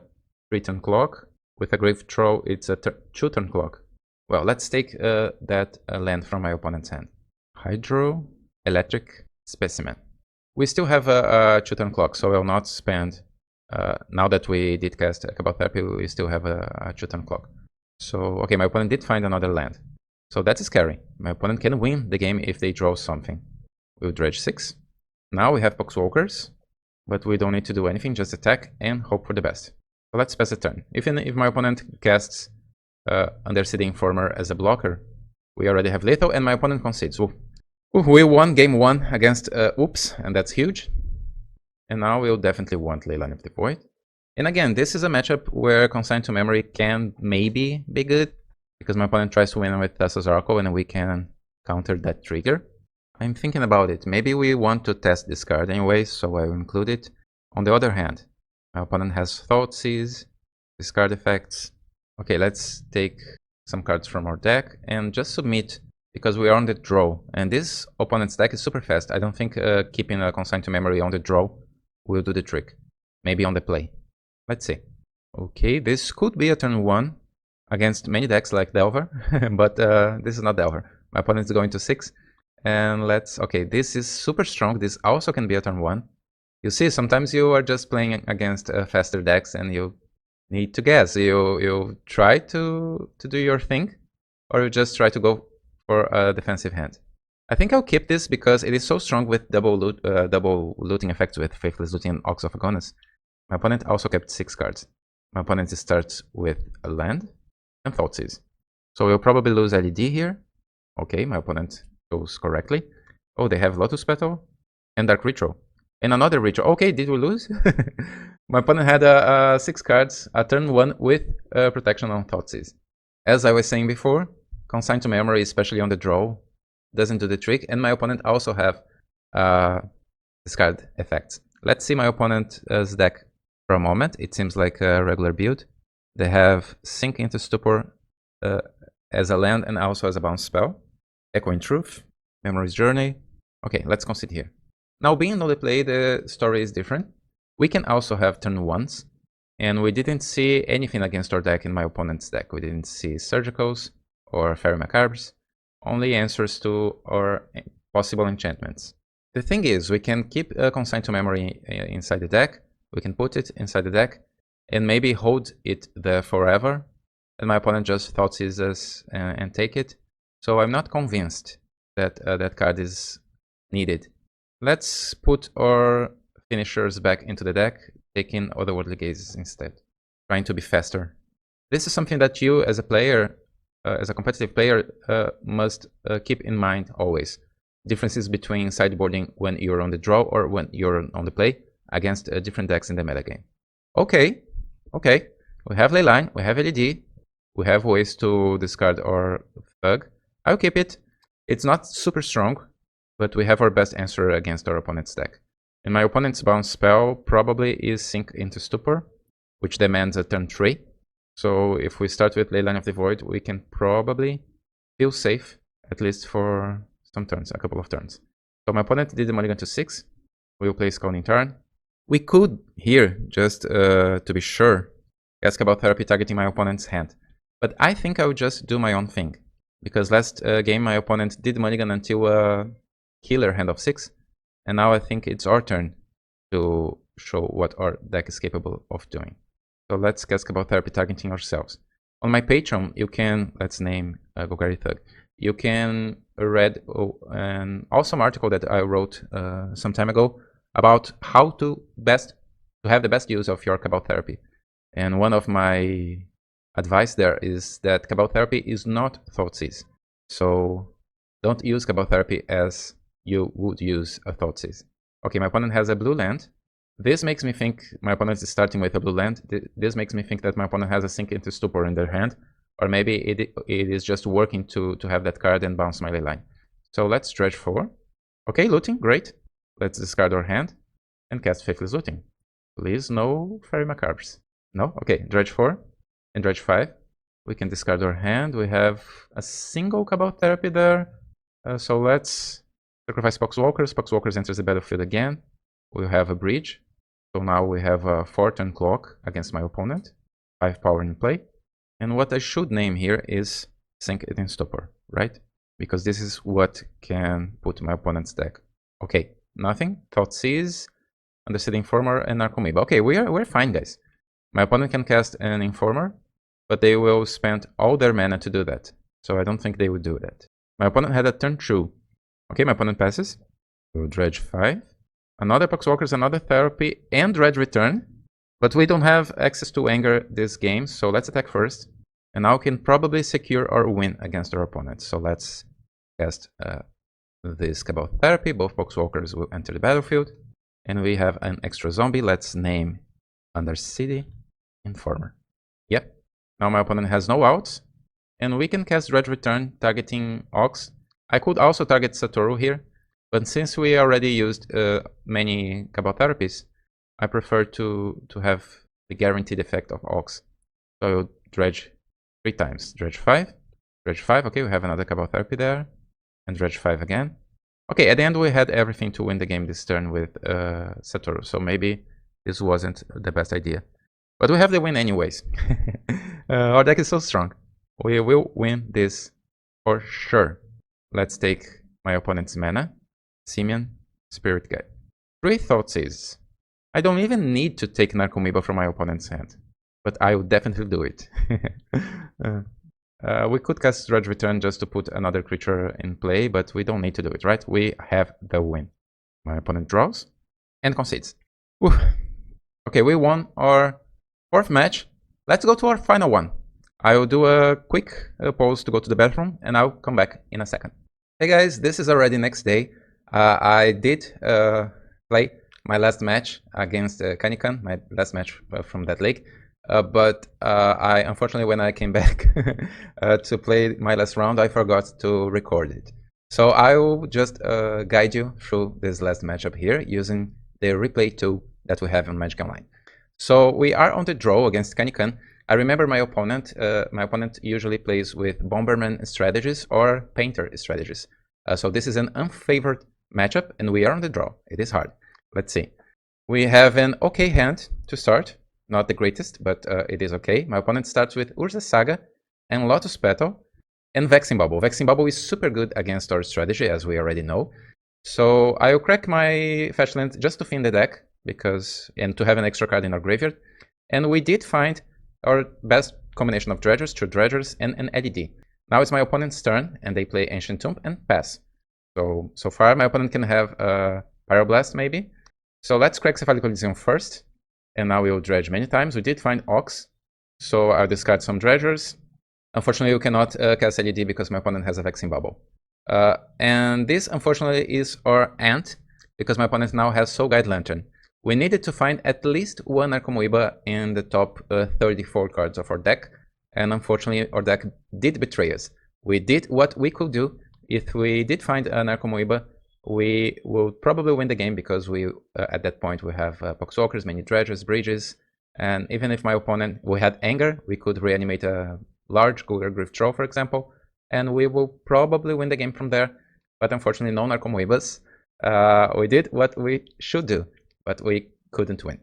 3-turn clock. With a Grave Troll, it's a 2-turn clock. Well, let's take that land from my opponent's hand. Hydro, Electric, Specimen. We still have a 2-turn clock, so I'll not spend... now that we did cast Cabal Therapy, we still have a 2-turn clock. So, okay, my opponent did find another land. So that's scary. My opponent can win the game if they draw something. We'll Dredge 6. Now we have Poxwalkers, but we don't need to do anything, just attack and hope for the best. So let's pass the turn. Even if my opponent casts Undercity Informer as a blocker, we already have lethal and my opponent concedes. Ooh. Ooh, we won game 1 against Oops, and that's huge. And now we'll definitely want Leyline of the Void. And again, this is a matchup where Consigned to Memory can maybe be good, because my opponent tries to win with Thassa's Oracle and we can counter that trigger. I'm thinking about it. Maybe we want to test this card anyway, so I will include it. On the other hand, my opponent has Thoughtseize, discard effects. Okay, let's take some cards from our deck and just submit, because we are on the draw. And this opponent's deck is super fast. I don't think keeping a Consigned to Memory on the draw will do the trick. Maybe on the play. Let's see. Okay, this could be a turn 1 against many decks like Delver, but this is not Delver. My opponent is going to 6, And let's, okay, this is super strong. This also can be a turn 1. You see, sometimes you are just playing against faster decks and you need to guess. You try to do your thing, or you just try to go for a defensive hand. I think I'll keep this because it is so strong with double looting effects with Faithless Looting and Ox of Agonis. My opponent also kept 6 cards. My opponent starts with a land and Thoughtseize. So we'll probably lose LED here. Okay, my opponent goes correctly. Oh, they have Lotus Petal and Dark Ritual. And another Ritual. Okay, did we lose? My opponent had 6 cards, a turn 1 with protection on Thoughtseize. As I was saying before, Consign to Memory, especially on the draw, doesn't do the trick. And my opponent also have discard effects. Let's see my opponent's deck for a moment. It seems like a regular build. They have Sink into Stupor as a land and also as a bounce spell. Echoing Truth, Memory's Journey. Okay, let's concede here. Now, being no play, the story is different. We can also have turn 1s, and we didn't see anything against our deck in my opponent's deck. We didn't see Surgicals or Fairy Macabres, only answers to our possible enchantments. The thing is, we can keep Consign to Memory inside the deck, we can put it inside the deck, and maybe hold it there forever, and my opponent just Thoughtseize us and take it. So I'm not convinced that that card is needed. Let's put our finishers back into the deck, taking Otherworldly Gazes instead, trying to be faster. This is something that you as a player, as a competitive player, must keep in mind always. Differences between sideboarding when you're on the draw or when you're on the play against different decks in the metagame. Okay, we have Leyline, we have LED, we have ways to discard our Thug. I'll keep it. It's not super strong, but we have our best answer against our opponent's deck. And my opponent's bounce spell probably is Sink into Stupor, which demands a turn 3. So if we start with Leyline of the Void, we can probably feel safe, at least for some turns, a couple of turns. So my opponent did the mulligan to 6. We'll play Scalding Tarn. We could here, just to be sure, ask about Therapy targeting my opponent's hand. But I think I will just do my own thing. Because last game my opponent did mulligan until a killer hand of 6. And now I think it's our turn to show what our deck is capable of doing. So let's ask about Therapy targeting ourselves. On my Patreon, you can, let's name Golgari Thug. You can read an awesome article that I wrote some time ago about how to have the best use of your Cabal Therapy. And one of my advice there is that Cabal Therapy is not Thoughtseize. So don't use Cabal Therapy as you would use a Thoughtseize. Okay, my opponent has a blue land. This makes me think my opponent is starting with a blue land. This makes me think that my opponent has a Sink into Stupor in their hand. Or maybe it is just working to have that card and bounce my Leyline. So let's dredge 4. Okay, looting, great. Let's discard our hand and cast Faithless Looting. Please, no Fairy Macabres. No? Okay, dredge 4 and dredge 5. We can discard our hand. We have a single Cabal Therapy there. So let's sacrifice Poxwalkers. Poxwalkers enters the battlefield again. We'll have a bridge. So now we have a 4-turn clock against my opponent. 5 power in play. And what I should name here is Sink it in Stupor, right? Because this is what can put my opponent's deck. Okay, nothing. Thoughtseize, Understood Informer, and Narcomoeba. Okay, we're fine, guys. My opponent can cast an Informer, but they will spend all their mana to do that. So I don't think they would do that. My opponent had a turn 2. Okay, my opponent passes. We'll dredge 5. Another Poxwalkers, another Therapy, and Dredge Return. But we don't have access to Anger this game, so let's attack first. And now we can probably secure our win against our opponent. So let's cast this Cabal Therapy. Both Poxwalkers will enter the battlefield. And we have an extra zombie. Let's name Undercity Informer. Yep. Now my opponent has no outs. And we can cast Dredge Return targeting Ox. I could also target Satoru here. But since we already used many Cabal Therapies, I prefer to have the guaranteed effect of Ox. So I will dredge 3 times. Dredge 5. Dredge 5. Okay, we have another Cabal Therapy there. And dredge 5 again. Okay, at the end we had everything to win the game this turn with Satoru. So maybe this wasn't the best idea. But we have the win anyways. Our deck is so strong. We will win this for sure. Let's take my opponent's mana, Simian, Spirit Guide. 3 thoughts is, I don't even need to take Narcomoeba from my opponent's hand, but I will definitely do it. We could cast Dredge Return just to put another creature in play, but we don't need to do it, right? We have the win. My opponent draws and concedes. Whew. Okay, we won our 4th match. Let's go to our final one. I will do a quick pause to go to the bathroom, and I'll come back in a second. Hey guys, this is already next day. I did play my last match against Kanican, my last match from that league. But I unfortunately, when I came back to play my last round, I forgot to record it. So I will just guide you through this last matchup here using the replay tool that we have on Magic Online. So we are on the draw against Kanican. I remember my opponent usually plays with Bomberman strategies or Painter strategies. So this is an unfavored matchup, and we are on the draw. It is hard. Let's see. We have an okay hand to start. Not the greatest, but it is okay. My opponent starts with Urza Saga and Lotus Petal and Vexing Bubble. Vexing Bubble is super good against our strategy, as we already know. So I will crack my fetch land just to thin the deck, and to have an extra card in our graveyard. And we did find our best combination of Dredgers, 2 Dredgers, and an LED. Now it's my opponent's turn, and they play Ancient Tomb and pass. So far, my opponent can have Pyroblast, maybe. So let's crack Cephalic Elysium first. And now we'll dredge many times. We did find Ox, so I'll discard some Dredgers. Unfortunately, you cannot cast LED because my opponent has a Vexing Bubble. And this, unfortunately, is our Ant, because my opponent now has Soul Guide Lantern. We needed to find at least 1 Narcomoeba in the top 34 cards of our deck, and unfortunately, our deck did betray us. We did what we could do. If we did find a Narcomoeba, we will probably win the game because we at that point we have Poxwalkers, many Dredgers, Bridges, and even if my opponent, we had Anger, we could reanimate a large Golgar Glyph Troll, for example, and we will probably win the game from there. But unfortunately, no Narcomoebas. We did what we should do, but we couldn't win.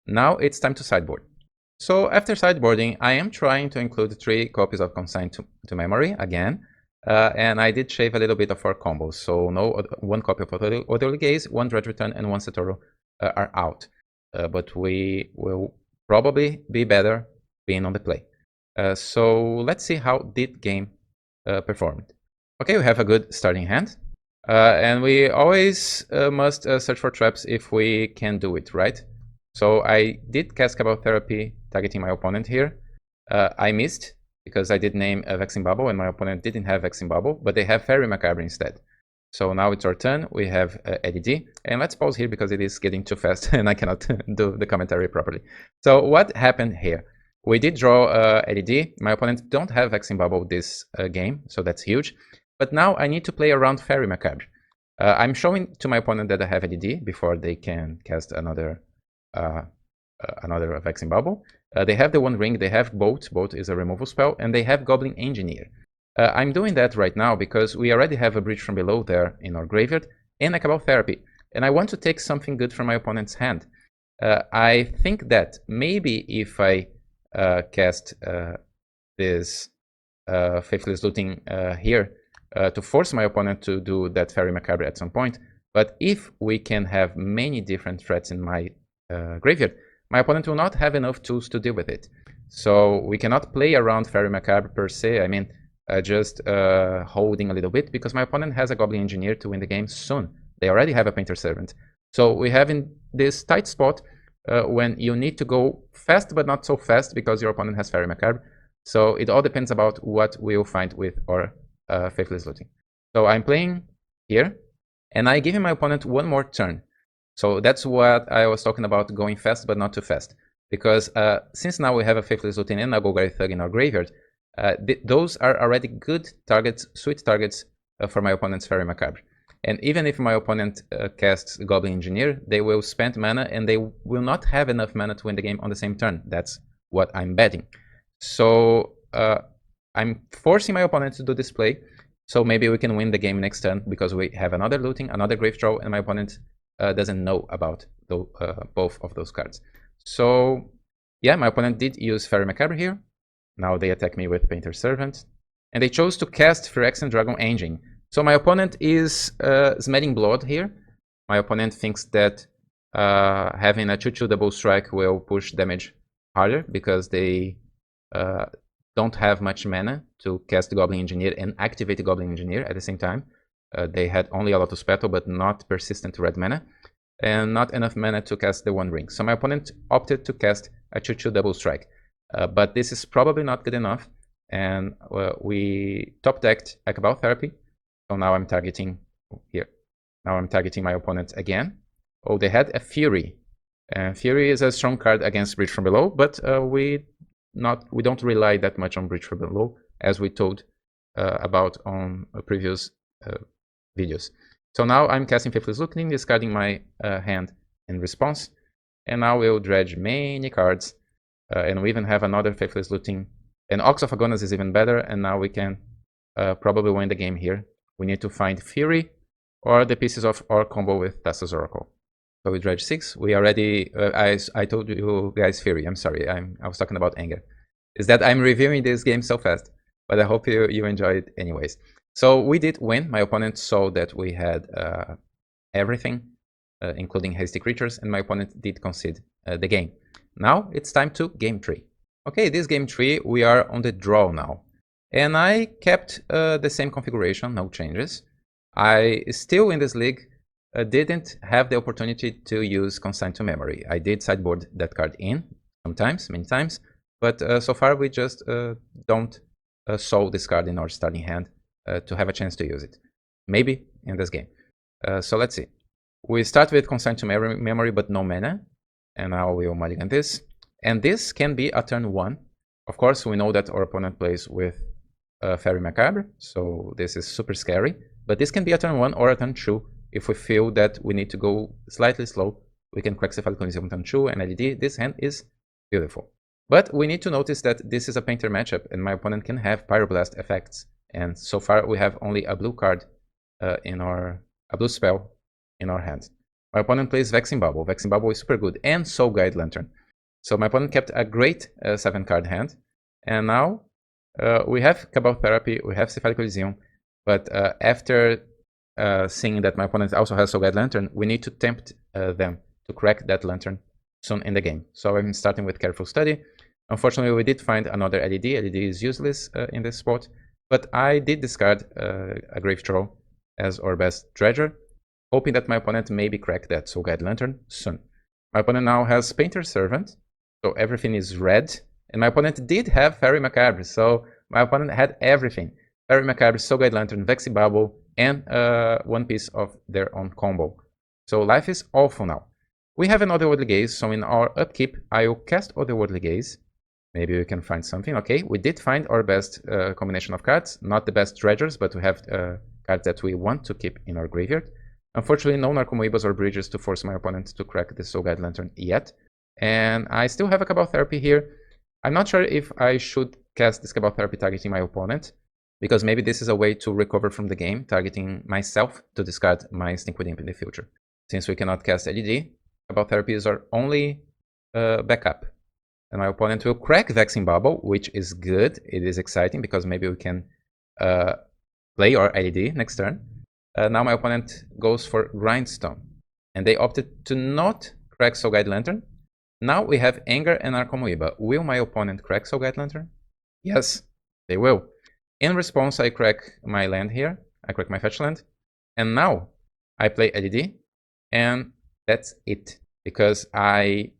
Now it's time to sideboard. So after sideboarding, I am trying to include 3 copies of Consign to Memory again. And I did shave a little bit of our combos, so no 1 copy of Otherly Gaze, 1 Dredge Return, and 1 Satoru are out. But we will probably be better being on the play. So let's see how this game performed. Okay, we have a good starting hand. And we always must search for traps if we can do it, right? So I did cast Cabal Therapy targeting my opponent here. I missed, because I did name a Vexing Bubble and my opponent didn't have Vexing Bubble, but they have Fairy Macabre instead. So now it's our turn, we have LED, and let's pause here because it is getting too fast and I cannot do the commentary properly. So what happened here? We did draw LED, my opponent don't have Vexing Bubble this game, so that's huge. But now I need to play around Fairy Macabre. I'm showing to my opponent that I have LED before they can cast another Vexing Bubble. They have the 1 ring, they have Bolt. Bolt is a removal spell, and they have Goblin Engineer. I'm doing that right now because we already have a Bridge from Below there in our graveyard and a Cabal Therapy, and I want to take something good from my opponent's hand. I think that maybe if I cast this Faithless Looting here to force my opponent to do that Fairy Macabre at some point, but if we can have many different threats in my graveyard, my opponent will not have enough tools to deal with it. So we cannot play around Fairy Macabre per se. I mean, just holding a little bit, because my opponent has a Goblin Engineer to win the game soon. They already have a Painter Servant. So we have in this tight spot when you need to go fast, but not so fast because your opponent has Fairy Macabre. So it all depends about what we'll find with our Faithless Looting. So I'm playing here, and I give my opponent 1 more turn. So that's what I was talking about, going fast but not too fast. Because since now we have a Faithless Looting and a Golgari Thug in our graveyard, those are already good targets, sweet targets for my opponent's Fairy Macabre. And even if my opponent casts Goblin Engineer, they will spend mana and they will not have enough mana to win the game on the same turn. That's what I'm betting. So I'm forcing my opponent to do this play. So maybe we can win the game next turn because we have another looting, another grave draw, and my opponent doesn't know about both of those cards. So yeah, my opponent did use Fairy Macabre here. Now they attack me with Painter Servant. And they chose to cast Phyrexian Dragon Engine. So my opponent is Smelling Blood here. My opponent thinks that having a 2/2 double strike will push damage harder because they don't have much mana to cast the Goblin Engineer and activate the Goblin Engineer at the same time. They had only a Lotus Petal, but not persistent red mana, and not enough mana to cast the One Ring. So my opponent opted to cast a 2/2 double strike. But this is probably not good enough, and we top decked Akabal Therapy. So now I'm targeting here. Now I'm targeting my opponent again. Oh, they had a Fury. Fury is a strong card against Breach from Below, but we don't rely that much on Breach from Below, as we told about on previous videos. So now I'm casting Faithless Looting, discarding my hand in response, and now we'll dredge many cards, and we even have another Faithless Looting, and Ox of Agonas is even better, and now we can probably win the game here. We need to find Fury or the pieces of our combo with Thassa's Oracle. So we dredge 6. We already, I told you guys Fury. I'm sorry, I was talking about Anger. Is that I'm reviewing this game so fast, but I hope you enjoy it anyways. So we did win. My opponent saw that we had everything, including hasty creatures, and my opponent did concede the game. Now it's time to game 3. Okay, this game 3, we are on the draw now. And I kept the same configuration, no changes. I still in this league didn't have the opportunity to use Consign to Memory. I did sideboard that card in sometimes, many times, but so far we just don't solve this card in our starting hand to have a chance to use it. Maybe in this game. So let's see. We start with Consign to Memory, but no mana. And now we'll mulligan this. And this can be a turn 1. Of course, we know that our opponent plays with Fairy Macabre, so this is super scary. But this can be a turn 1 or a turn 2. If we feel that we need to go slightly slow, we can Quackcephalic Coliseum turn 2 and LED. This hand is beautiful. But we need to notice that this is a Painter matchup, and my opponent can have Pyroblast effects. And so far we have only a blue card a blue spell in our hand. My opponent plays Vexing Bubble. Vexing Bubble is super good, and Soul Guide Lantern. So my opponent kept a great 7-card hand. And now we have Cabal Therapy, we have Cephalic Coliseum, but after seeing that my opponent also has Soul Guide Lantern, we need to tempt them to crack that Lantern soon in the game. So I'm starting with Careful Study. Unfortunately, we did find another LED. LED is useless in this spot, but I did discard a Grave Troll as our best Dredger, hoping that my opponent maybe crack that Soul Guide Lantern soon. My opponent now has Painter Servant, so everything is red, and my opponent did have Fairy Macabre, so my opponent had everything. Fairy Macabre, Soul Guide Lantern, Vexing Bubble, and one piece of their own combo. So life is awful now. We have an Otherworldly Gaze, so in our upkeep, I will cast Otherworldly Gaze. Maybe we can find something. Okay, we did find our best combination of cards. Not the best Dredgers, but we have cards that we want to keep in our graveyard. Unfortunately, no Narcomoebas or Bridges to force my opponent to crack the Soul Guide Lantern yet. And I still have a Cabal Therapy here. I'm not sure if I should cast this Cabal Therapy targeting my opponent, because maybe this is a way to recover from the game, targeting myself to discard my Instinct with Imp in the future. Since we cannot cast LED, Cabal Therapy is our only backup. And my opponent will crack Vexing Bubble, which is good. It is exciting because maybe we can play our LED next turn. Now my opponent goes for Grindstone, and they opted to not crack Soul Guide Lantern. Now we have Anger and Narcomoeba. Will my opponent crack Soul Guide Lantern? Yes, they will. In response, I crack my land here. I crack my fetch land. And now I play LED, and that's it. Because I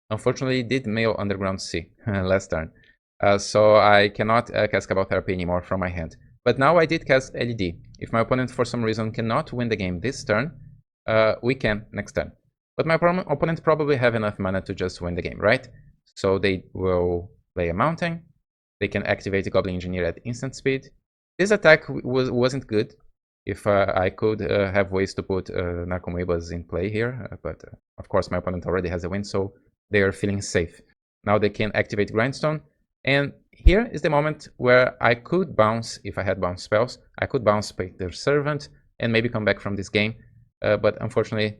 unfortunately did Mail Underground Sea last turn. So I cannot cast Cabal Therapy anymore from my hand. But now I did cast LED. If my opponent for some reason cannot win the game this turn, we can next turn. But my opponent probably have enough mana to just win the game, right? So they will play a Mountain. They can activate the Goblin Engineer at instant speed. This attack wasn't good. If I could have ways to put Narcomoebas in play here, but of course my opponent already has a win, so they are feeling safe. Now they can activate Grindstone, and here is the moment where I could bounce, if I had bounce spells, I could bounce Painter Servant and maybe come back from this game, but unfortunately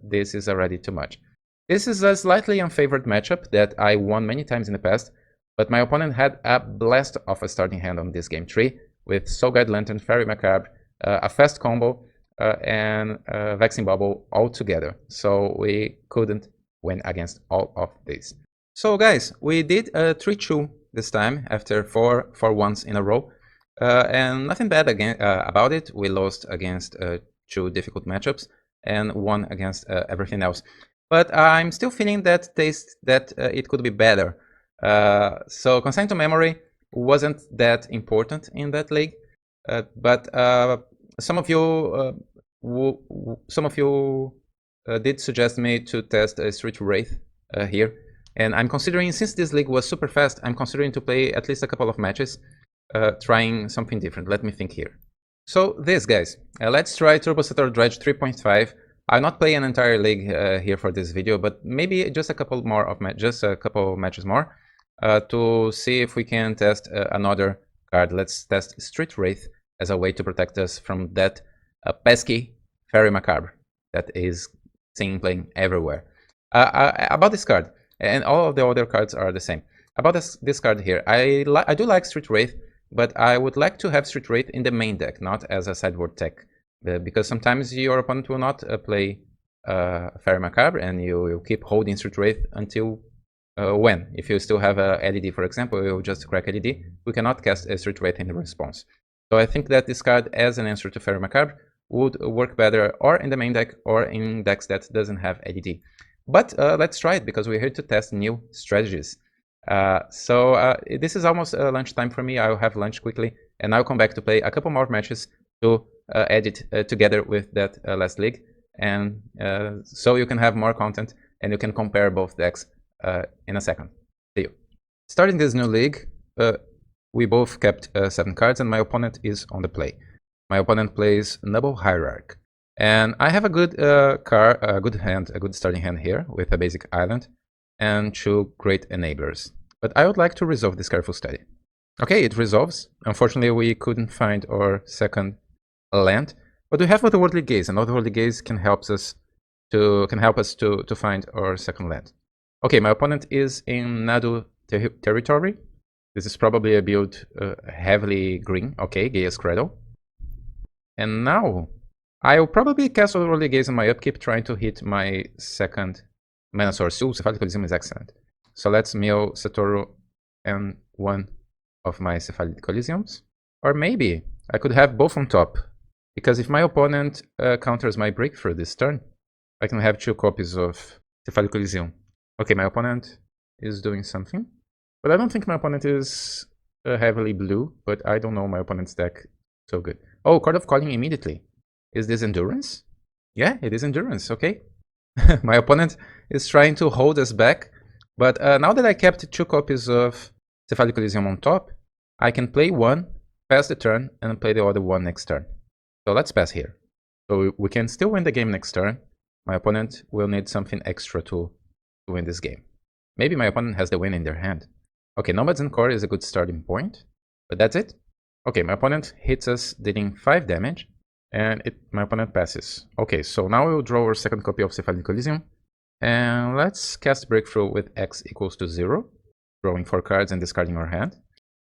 this is already too much. This is a slightly unfavored matchup that I won many times in the past, but my opponent had a blast of a starting hand on this game tree with Soul Guide Lantern, Fairy Macabre, a fast combo, and Vexing Bubble all together. So we couldn't win against all of these. So guys, we did 3-2 this time after 4-1s in a row. And nothing bad about it. We lost against 2 difficult matchups and won against everything else. But I'm still feeling that it could be better. So Consign to Memory wasn't that important in that league, but some of you did suggest me to test a Street Wraith here, and I'm considering, since this league was super fast, I'm considering to play at least a couple of matches, trying something different. Let me think here. So this, guys, let's try Turbo Satoru Dredge 3.5. I'll not play an entire league here for this video, but maybe just a couple more of matches more to see if we can test another card. Let's test Street Wraith as a way to protect us from that pesky Fairy Macabre that is seen playing everywhere. About this card, and all of the other cards are the same. About this card here, I do like Street Wraith, but I would like to have Street Wraith in the main deck, not as a sideboard tech, because sometimes your opponent will not play Fairy Macabre, and you will keep holding Street Wraith until when? If you still have a LED, for example, you will just crack LED. We cannot cast a Street Wraith in the response. So I think that this card, as an answer to Fairy Macabre, would work better or in the main deck or in decks that doesn't have LED. But let's try it, because we're here to test new strategies. This is almost lunchtime for me. I'll have lunch quickly, and I'll come back to play a couple more matches to edit together with that last league, and so you can have more content and you can compare both decks in a second. See you. Starting this new league, we both kept 7 cards, and my opponent is on the play. My opponent plays Noble Hierarch, and I have a good good starting hand here with a basic island and 2 great enablers. But I would like to resolve this Careful Study. Okay, it resolves. Unfortunately, we couldn't find our second land, but we have Otherworldly Gaze, and Otherworldly Gaze can help us to find our second land. Okay, my opponent is in Nadu territory. This is probably a build heavily green. Okay, Gaia's Cradle. And now I'll probably cast Otherworldly Gaze on my upkeep, trying to hit my second mana source. Ooh, Cephalic Coliseum is excellent. So let's mill Satoru and one of my Cephalic Coliseums. Or maybe I could have both on top, because if my opponent counters my Breakthrough this turn, I can have 2 copies of Cephalic Coliseum. Okay, my opponent is doing something, but I don't think my opponent is heavily blue, but I don't know my opponent's deck so good. Oh, Card of Calling immediately. Is this Endurance? Yeah, it is Endurance, okay. My opponent is trying to hold us back, but now that I kept 2 copies of Cephalic Coliseum on top, I can play one, pass the turn, and play the other one next turn. So let's pass here. So we can still win the game next turn. My opponent will need something extra to win this game. Maybe my opponent has the win in their hand. Okay, Nomads and Core is a good starting point, but that's it. Okay, my opponent hits us, dealing 5 damage, and my opponent passes. Okay, so now we'll draw our second copy of Cephalic Coliseum, and let's cast Breakthrough with X equals to 0, drawing 4 cards and discarding our hand.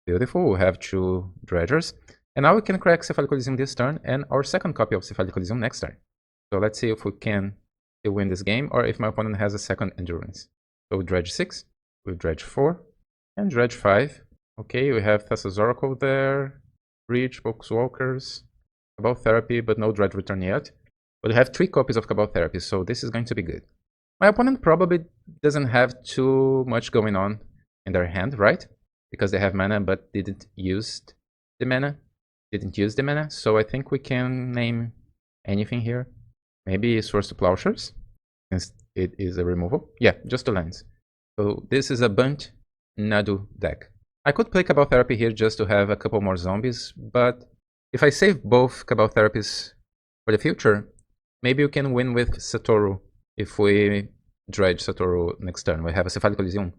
Beautiful, we have 2 Dredgers, and now we can crack Cephalic Coliseum this turn, and our second copy of Cephalic Coliseum next turn. So let's see if we can win this game, or if my opponent has a second Endurance. So we dredge 6, we dredge 4, and dredge 5. Okay, we have Thessa's Oracle there, Reach, Boxwalkers, Cabal Therapy, but no Dread Return yet. But we have 3 copies of Cabal Therapy, so this is going to be good. My opponent probably doesn't have too much going on in their hand, right? Because they have mana but didn't use the mana. So I think we can name anything here. Maybe Swords to Plowshares, since it is a removal. Yeah, just 2 lands. So this is a Bant Nadu deck. I could play Cabal Therapy here just to have a couple more zombies, but if I save both Cabal Therapies for the future, maybe we can win with Satoru if we dredge Satoru next turn. We have a Cephalic Coliseum.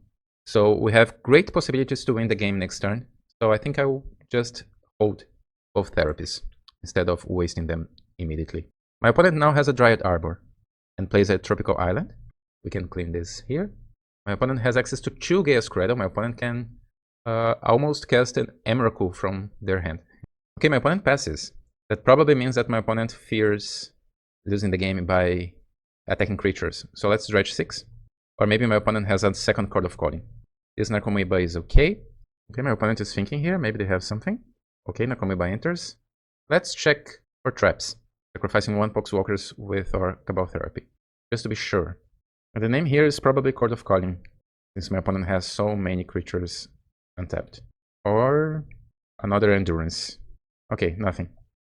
So we have great possibilities to win the game next turn. So I think I will just hold both therapies instead of wasting them immediately. My opponent now has a Dryad Arbor and plays a Tropical Island. We can clean this here. My opponent has access to 2 Gaia's Cradle. My opponent can almost cast an Emrakul from their hand. Okay, my opponent passes. That probably means that my opponent fears losing the game by attacking creatures. So let's dredge 6. Or maybe my opponent has a second Chord of Calling. This Necro is okay. Okay, my opponent is thinking here. Maybe they have something. Okay, Necro enters. Let's check for traps. Sacrificing 1 Poxwalkers with our Cabal Therapy, just to be sure. And the name here is probably Chord of Calling, since my opponent has so many creatures untapped. Or another Endurance. Okay, nothing.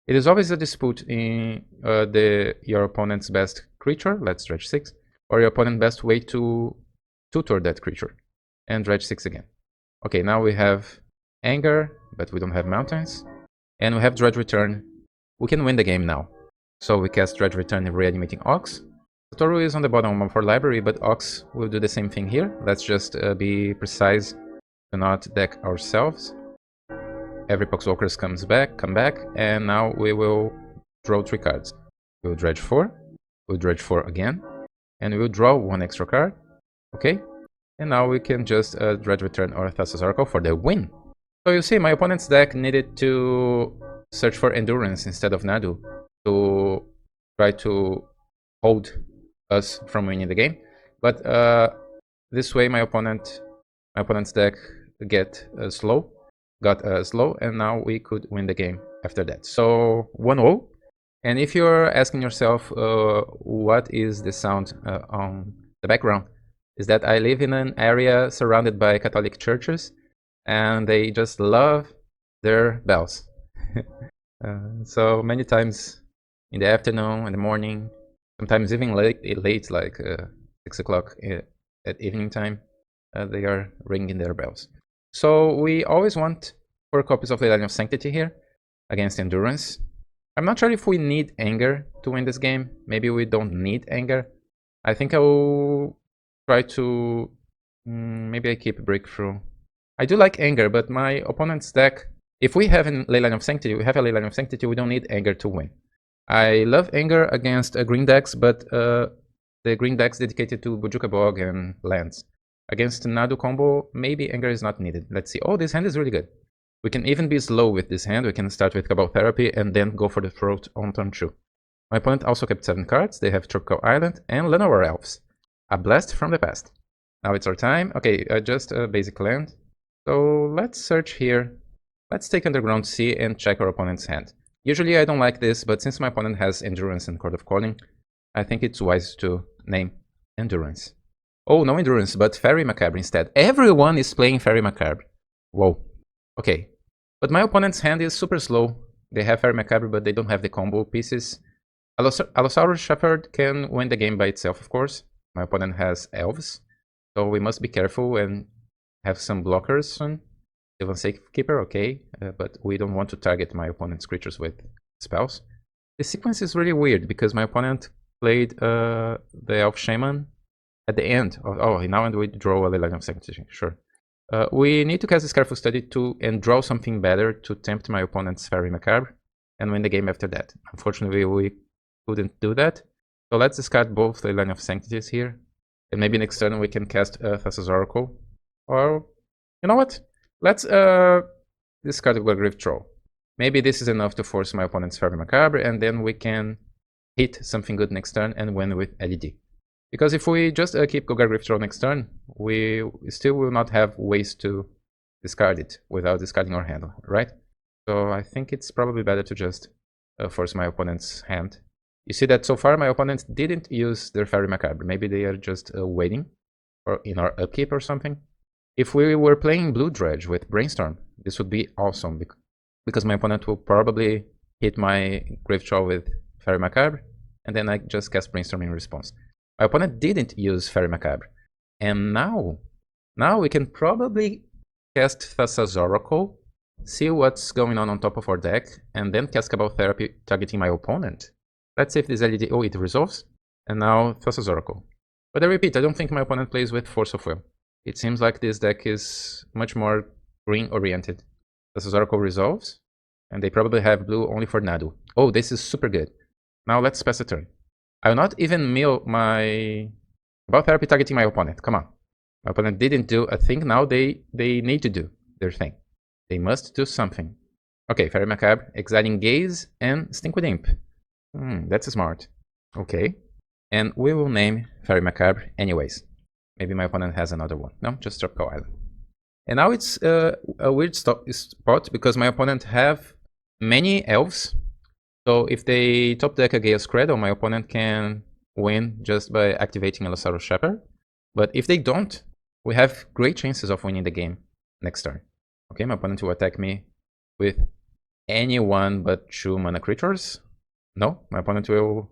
It is always a dispute in your opponent's best creature, let's dredge 6, or your opponent's best way to tutor that creature, and dredge 6 again. Okay, now we have Anger, but we don't have Mountains, and we have Dredge Return. We can win the game now. So we cast Dredge Return Reanimating Ox. Satoru is on the bottom of our library, but Ox will do the same thing here. Let's just be precise to not deck ourselves. Every Poxwalker come back, and now we will draw 3 cards. We'll dredge 4, we'll dredge 4 again, and we'll draw 1 extra card. Okay, and now we can just dredge return our Thassa's Oracle for the win. So you see, my opponent's deck needed to search for Endurance instead of Nadu to try to hold us from winning the game. But this way, my opponent's deck got slow, and now we could win the game after that. So 1-0. And if you're asking yourself what is the sound on the background, is that I live in an area surrounded by Catholic churches, and they just love their bells. So many times in the afternoon, in the morning, sometimes even late like 6 o'clock at evening time, they are ringing their bells. So we always want 4 copies of Legacy of Sanctity here against Endurance. I'm not sure if we need Anger to win this game. Maybe we don't need Anger. I think I will try to... maybe I keep Breakthrough. I do like Anger, but my opponent's deck... If we have a Legacy of Sanctity, we don't need Anger to win. I love Anger against green decks, but the green decks dedicated to Bojuka Bog and lands. Against Nadu combo, maybe Anger is not needed. Let's see. Oh, this hand is really good. We can even be slow with this hand. We can start with Cabal Therapy and then go for the Throat on turn 2. My opponent also kept 7 cards. They have Tropical Island and Llanowar Elves. A blast from the past. Now it's our time. Okay, just a basic land. So let's search here. Let's take Underground Sea and check our opponent's hand. Usually I don't like this, but since my opponent has Endurance and Chord of Calling, I think it's wise to name Endurance. Oh, no Endurance, but Fairy Macabre instead. Everyone is playing Fairy Macabre. Whoa. Okay. But my opponent's hand is super slow. They have Fairy Macabre, but they don't have the combo pieces. Allosaurus Shepherd can win the game by itself, of course. My opponent has Elves, so we must be careful and have some blockers soon. Even Safekeeper, okay, but we don't want to target my opponent's creatures with spells. The sequence is really weird because my opponent played the Elf Shaman at the end. Oh, now we draw a Legacy of Sanctity, sure. We need to cast this Careful Study and draw something better to tempt my opponent's Fairy Macabre and win the game after that. Unfortunately, we couldn't do that. So let's discard both the Legacy of Sanctities here. And maybe next turn we can cast Thassa's Oracle. Or, you know what? Let's discard the Glyph Troll. Maybe this is enough to force my opponent's Fairy Macabre, and then we can hit something good next turn and win with LED. Because if we just keep Glyph Troll next turn, we still will not have ways to discard it without discarding our hand, right? So I think it's probably better to just force my opponent's hand. You see that so far my opponents didn't use their Fairy Macabre. Maybe they are just waiting or in our upkeep or something. If we were playing Blue Dredge with Brainstorm, this would be awesome because my opponent will probably hit my Glyph Troll with Fairy Macabre, and then I just cast Brainstorm in response. My opponent didn't use Fairy Macabre, and now we can probably cast Thassa's Oracle, see what's going on top of our deck, and then cast Cabal Therapy targeting my opponent. Let's see if this LED... Oh, it resolves, and now Thassa's Oracle. But I repeat, I don't think my opponent plays with Force of Will. It seems like this deck is much more green-oriented. Thassa's Oracle resolves, and they probably have blue only for Nadu. Oh, this is super good. Now let's pass a turn. I will not even mill my Cabal Therapy targeting my opponent. Come on. My opponent didn't do a thing. Now they need to do their thing. They must do something. Okay, Fairy Macabre, Exciting Gaze, and Stink with Imp. That's smart. Okay. And we will name Fairy Macabre anyways. Maybe my opponent has another one. No, just Tropical Island. And now it's a weird spot because my opponent have many elves. So if they top deck a Gale's Cradle, my opponent can win just by activating Allosaurus Shepherd. But if they don't, we have great chances of winning the game next turn. Okay, my opponent will attack me with any one but 2 mana creatures. No, my opponent will...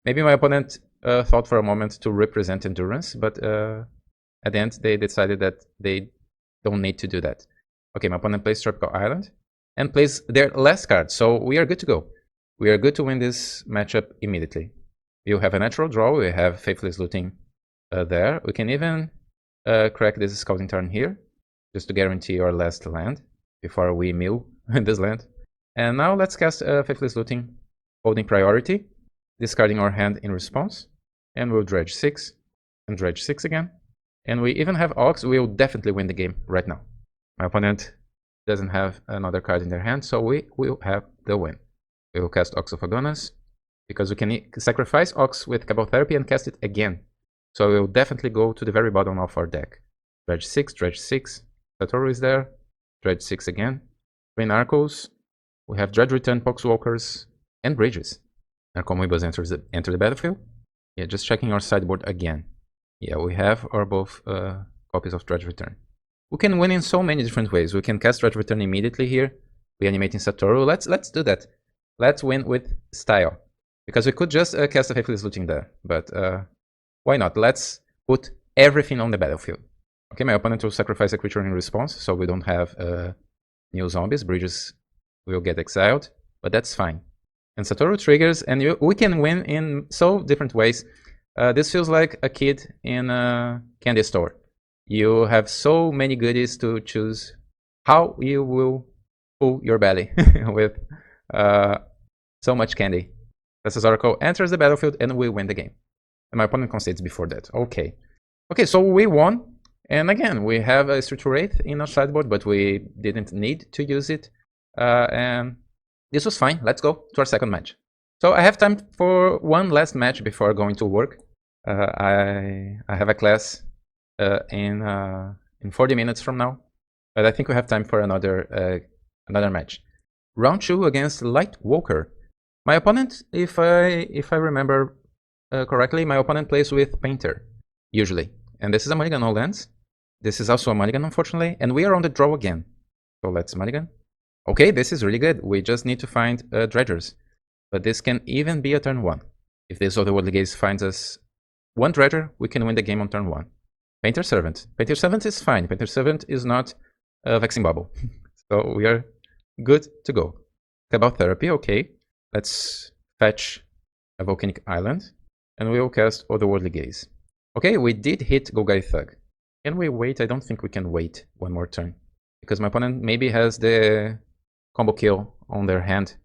Maybe my opponent thought for a moment to represent Endurance, but at the end they decided that they don't need to do that. Okay, my opponent plays Tropical Island and plays their last card, so we are good to go. We are good to win this matchup immediately. You have a natural draw, we have Faithless Looting there. We can even crack this Scouting Turn here, just to guarantee our last land before we mill this land. And now let's cast Faithless Looting, holding priority, discarding our hand in response, and we'll dredge 6, and dredge 6 again. And we even have Ox. We'll definitely win the game right now. My opponent doesn't have another card in their hand, so we will have the win. We will cast Ox of Agonas, because we can sacrifice Ox with Cabal Therapy and cast it again. So we will definitely go to the very bottom of our deck. Dredge 6, Satoru is there, dredge 6 again, Twin Narcos, we have Dredge Return, Poxwalkers, and Bridges. Narcomoebas enter the battlefield. Yeah, just checking our sideboard again. Yeah, we have our both copies of Dredge Return. We can win in so many different ways. We can cast Dredge Return immediately here, reanimating Satoru. Let's do that. Let's win with style. Because we could just cast a Faithless Looting there, but why not? Let's put everything on the battlefield. Okay, my opponent will sacrifice a creature in response, so we don't have new zombies. Bridges will get exiled, but that's fine. And Satoru triggers, and we can win in so different ways. This feels like a kid in a candy store. You have so many goodies to choose how you will full your belly with so much candy. This Oracle enters the battlefield and we win the game. And my opponent concedes before that. Okay. Okay, so we won. And again, we have a Street Wraith in our sideboard, but we didn't need to use it. And this was fine. Let's go to our second match. So I have time for one last match before going to work. I have a class in 40 minutes from now, but I think we have time for another match. Round 2 against Lightwalker. My opponent, if I remember correctly, my opponent plays with Painter usually, and this is a mulligan all lands. This is also a mulligan, unfortunately, and we are on the draw again. So let's mulligan. Okay, this is really good. We just need to find dredgers, but this can even be a turn 1. If this Otherworldly Gaze finds us one dredger, we can win the game on turn 1. Painter Servant. Painter Servant is fine. Painter Servant is not a Vexing Bubble. So we are good to go. Cabal Therapy, okay. Let's fetch a Volcanic Island, and we will cast Otherworldly Gaze. Okay, we did hit Golgari Thug. Can we wait? I don't think we can wait one more turn, because my opponent maybe has the combo kill on their hand,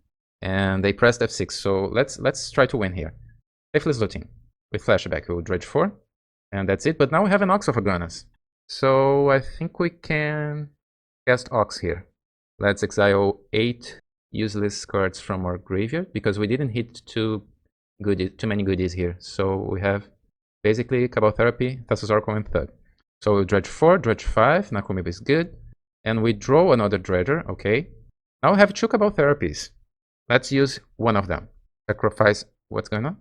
and they pressed F6, so let's try to win here. Faithless Looting. With Flashback, we will dredge 4, and that's it. But now we have an Ox of Agonas, so I think we can cast Ox here. Let's exile 8 useless cards from our graveyard, because we didn't hit too many goodies here. So we have basically Cabal Therapy, Thassa's Oracle, and Thug. So we dredge 4, dredge 5, Narcomoeba is good, and we draw another dredger. Okay, now we have 2 Cabal Therapies. Let's use one of them. Sacrifice. What's going on?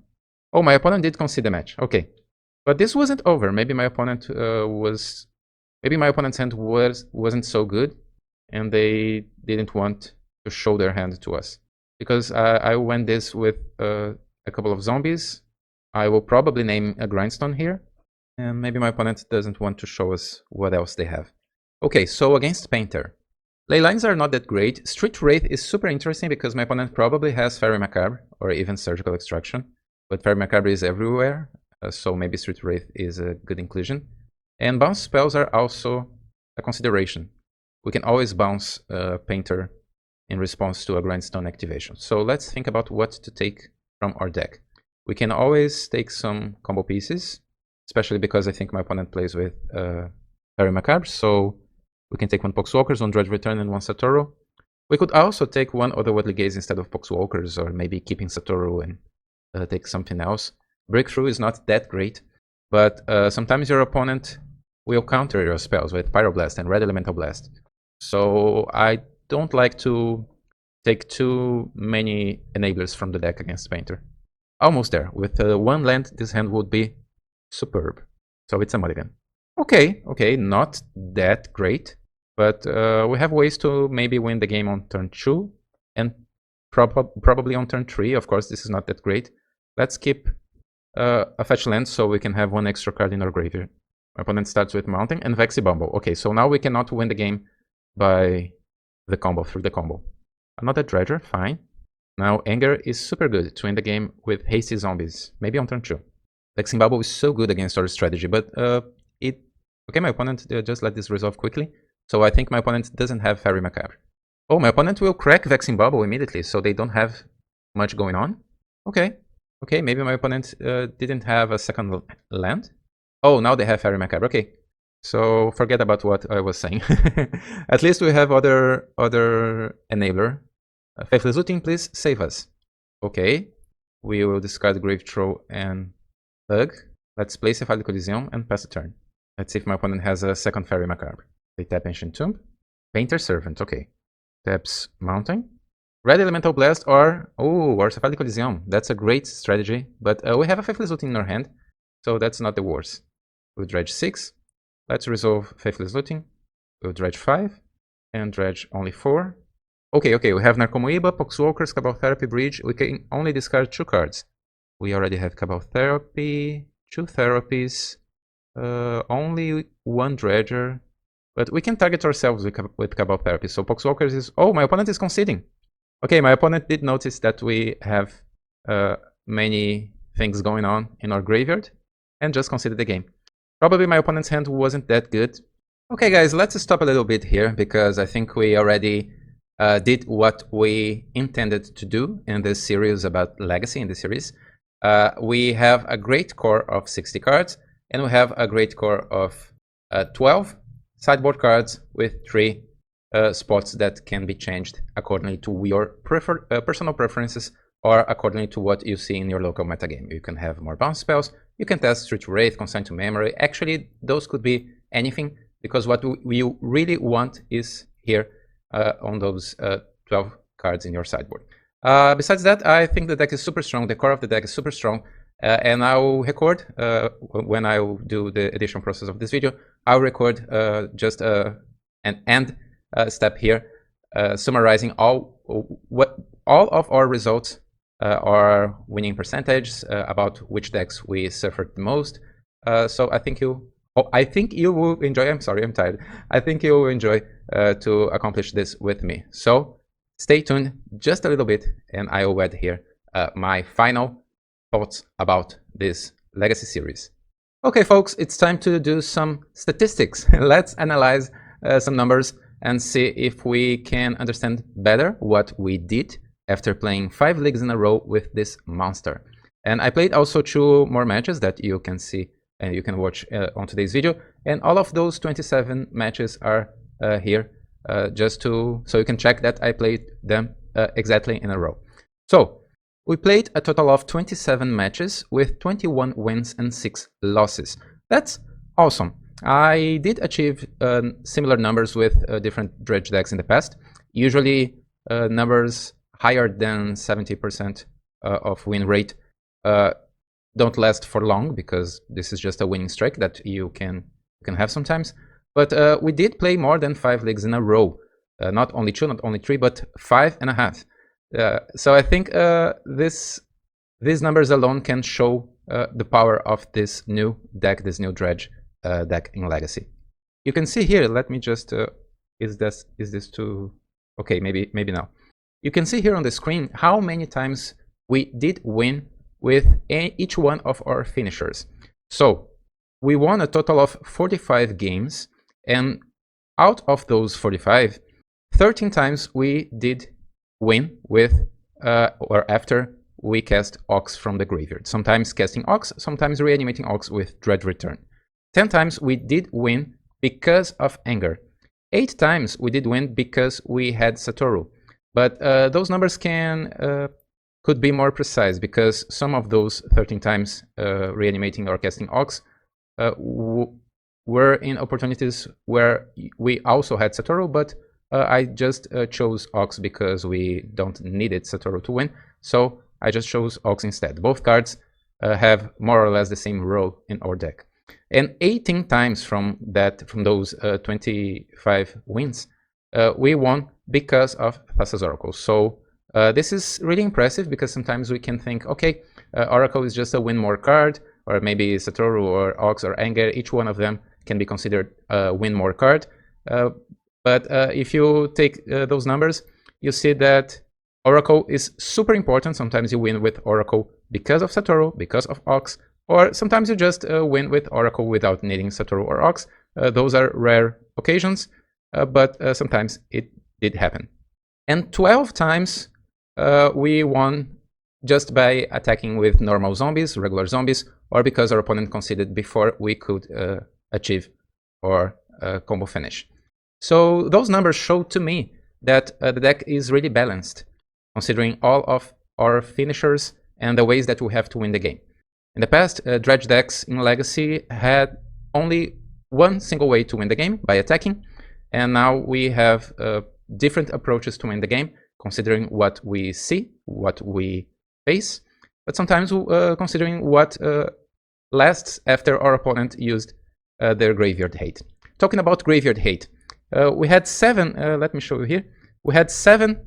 Oh, my opponent did concede the match. Okay, but this wasn't over. Maybe my opponent maybe my opponent's hand wasn't so good, and they didn't want to show their hand to us. Because I went this with a couple of zombies. I will probably name a Grindstone here, and maybe my opponent doesn't want to show us what else they have. Okay, so against Painter. Ley lines are not that great. Street Wraith is super interesting because my opponent probably has Fairy Macabre or even Surgical Extraction. But Fairy Macabre is everywhere, so maybe Street Wraith is a good inclusion. And bounce spells are also a consideration. We can always bounce Painter in response to a Grindstone activation. So let's think about what to take from our deck. We can always take some combo pieces, especially because I think my opponent plays with Fairy Macabre. So we can take 1 Poxwalkers, 1 Dredge Return, and 1 Satoru. We could also take one Otherworldly Gaze instead of Poxwalkers, or maybe keeping Satoru and take something else. Breakthrough is not that great, but sometimes your opponent will counter your spells with Pyroblast and Red Elemental Blast. So I don't like to take too many enablers from the deck against Painter. Almost there. With one land, this hand would be superb. So it's a mulligan. Okay, not that great. But we have ways to maybe win the game on turn 2 and probably on turn 3. Of course, this is not that great. Let's keep a fetch land so we can have one extra card in our graveyard. My opponent starts with Mountain and Vexibumble. Okay, so now we cannot win the game by the combo, through the combo. Another Dredger, fine. Now Anger is super good to win the game with Hasty Zombies, maybe on turn 2. Vexibumble is so good against our strategy, but okay, my opponent just let this resolve quickly. So I think my opponent doesn't have Fairy Macabre. Oh, my opponent will crack Vexibumble immediately, so they don't have much going on. Okay, maybe my opponent didn't have a second land. Oh, now they have Fairy Macabre. Okay, so forget about what I was saying. At least we have other enabler. Faithless Looting, please save us. Okay, we will discard Grave Troll and Bug. Let's place a File Coliseum and pass the turn. Let's see if my opponent has a second Fairy Macabre. They tap Ancient Tomb. Painter Servant, okay. Taps Mountain. Red Elemental Blast or Cephalic Coliseum. That's a great strategy, but we have a Faithless Looting in our hand, so that's not the worst. We'll dredge 6. Let's resolve Faithless Looting. We'll dredge 5 and dredge only 4. Okay, we have Narcomoeba, Poxwalkers, Cabal Therapy, Bridge. We can only discard 2 cards. We already have Cabal Therapy, 2 Therapies, only 1 Dredger. But we can target ourselves with Cabal Therapy. So Poxwalkers is... Oh, my opponent is conceding. Okay, my opponent did notice that we have many things going on in our graveyard and just conceded the game. Probably my opponent's hand wasn't that good. Okay, guys, let's stop a little bit here because I think we already did what we intended to do in this series about Legacy in this series. We have a great core of 60 cards and we have a great core of 12 sideboard cards with 3 spots that can be changed accordingly to your personal preferences or accordingly to what you see in your local metagame. You can have more bounce spells, you can test Street Wraith, Consign to Memory. Actually, those could be anything because what we really want is here on those 12 cards in your sideboard. Besides that, I think the deck is super strong, the core of the deck is super strong. And I'll record, when I will do the edition process of this video, I'll record just an end step here, summarizing all of our results, our winning percentage, about which decks we suffered the most. So I think you will enjoy. I'm sorry, I'm tired. I think you will enjoy to accomplish this with me. So stay tuned just a little bit, and I will add here my final thoughts about this Legacy series. Okay, folks, it's time to do some statistics. Let's analyze some numbers and see if we can understand better what we did after playing 5 leagues in a row with this monster. And I played also 2 more matches that you can see and you can watch on today's video. And all of those 27 matches are here just so you can check that I played them exactly in a row. So we played a total of 27 matches with 21 wins and 6 losses. That's awesome. I did achieve similar numbers with different dredge decks in the past. Usually numbers higher than 70% of win rate don't last for long because this is just a winning streak that you can have sometimes. But we did play more than 5 leagues in a row. Not only 2, not only 3, but 5.5. So I think these numbers alone can show the power of this new deck, this new dredge deck in Legacy. You can see here, let me just, is this too, okay, maybe now. You can see here on the screen how many times we did win with each one of our finishers. So we won a total of 45 games, and out of those 45, 13 times we did win with or after we cast Ox from the graveyard. Sometimes casting Ox, sometimes reanimating Ox with Dread Return. 10 times we did win because of Anger. 8 times we did win because we had Satoru. But those numbers could be more precise, because some of those 13 times reanimating or casting Ox were in opportunities where we also had Satoru, but I just chose Ox because we don't needed Satoru to win, so I just chose Ox instead. Both cards have more or less the same role in our deck. And 18 times from those 25 wins, we won because of Thassa's Oracle. So this is really impressive, because sometimes we can think, okay, Oracle is just a win more card, or maybe Satoru or Ox or Anger, each one of them can be considered a win more card. But if you take those numbers, you see that Oracle is super important. Sometimes you win with Oracle because of Satoru, because of Ox, or sometimes you just win with Oracle without needing Satoru or Ox. Those are rare occasions, but sometimes it did happen. And 12 times we won just by attacking with normal zombies, regular zombies, or because our opponent conceded before we could achieve our combo finish. So those numbers show to me that the deck is really balanced, considering all of our finishers and the ways that we have to win the game. In the past, Dredge decks in Legacy had only one single way to win the game, by attacking, and now we have different approaches to win the game, considering what we see, what we face, but sometimes considering what lasts after our opponent used their Graveyard Hate. Talking about Graveyard Hate, we had 7, let me show you here, we had 7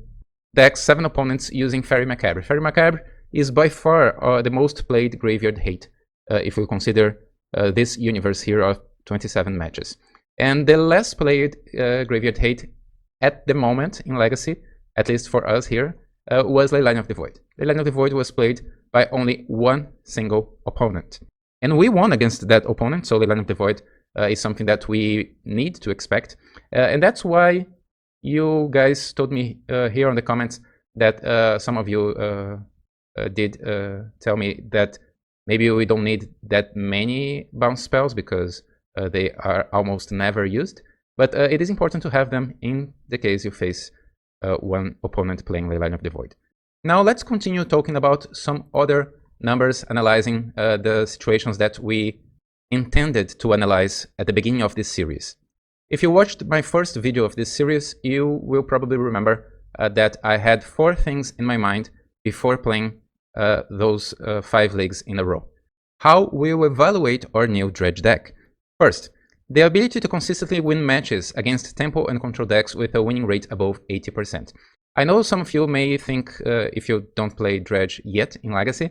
decks, 7 opponents using Fairy Macabre. Fairy Macabre is by far the most played Graveyard Hate, if we consider this universe here of 27 matches. And the less played Graveyard Hate at the moment in Legacy, at least for us here, was Leyline of the Void. Leyline of the Void was played by only one single opponent. And we won against that opponent, so Leyline of the Void is something that we need to expect. And that's why you guys told me here on the comments that some of you did tell me that maybe we don't need that many bounce spells because they are almost never used. But it is important to have them in the case you face one opponent playing Leyline of the Void. Now let's continue talking about some other numbers, analyzing the situations that we intended to analyze at the beginning of this series. If you watched my first video of this series, you will probably remember that I had 4 things in my mind before playing those 5 leagues in a row. How we'll evaluate our new Dredge deck. First, the ability to consistently win matches against tempo and control decks with a winning rate above 80%. I know some of you may think, if you don't play Dredge yet in Legacy,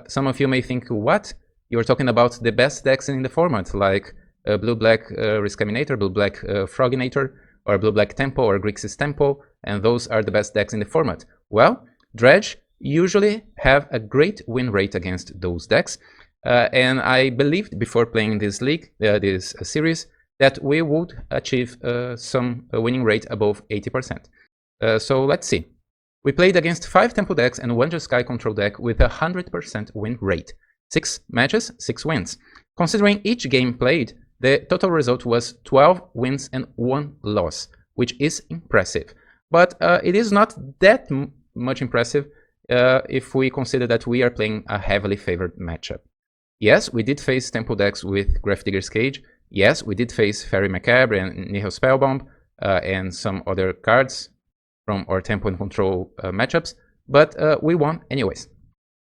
some of you may think, what? You're talking about the best decks in the format, like blue-black Reanimator, blue-black Froginator, or blue-black Tempo, or Grixis Tempo, and those are the best decks in the format. Well, Dredge usually have a great win rate against those decks, and I believed before playing this league, this series, that we would achieve some winning rate above 80%. So let's see. We played against 5 Tempo decks and 1 Jeskai control deck with a 100% win rate. 6 matches, 6 wins. Considering each game played, the total result was 12 wins and 1 loss, which is impressive. But it is not that much impressive if we consider that we are playing a heavily favored matchup. Yes, we did face Tempo decks with Gravedigger's Cage. Yes, we did face Fairy Macabre and Nihil Spellbomb and some other cards from our Tempo and Control matchups, but we won anyways.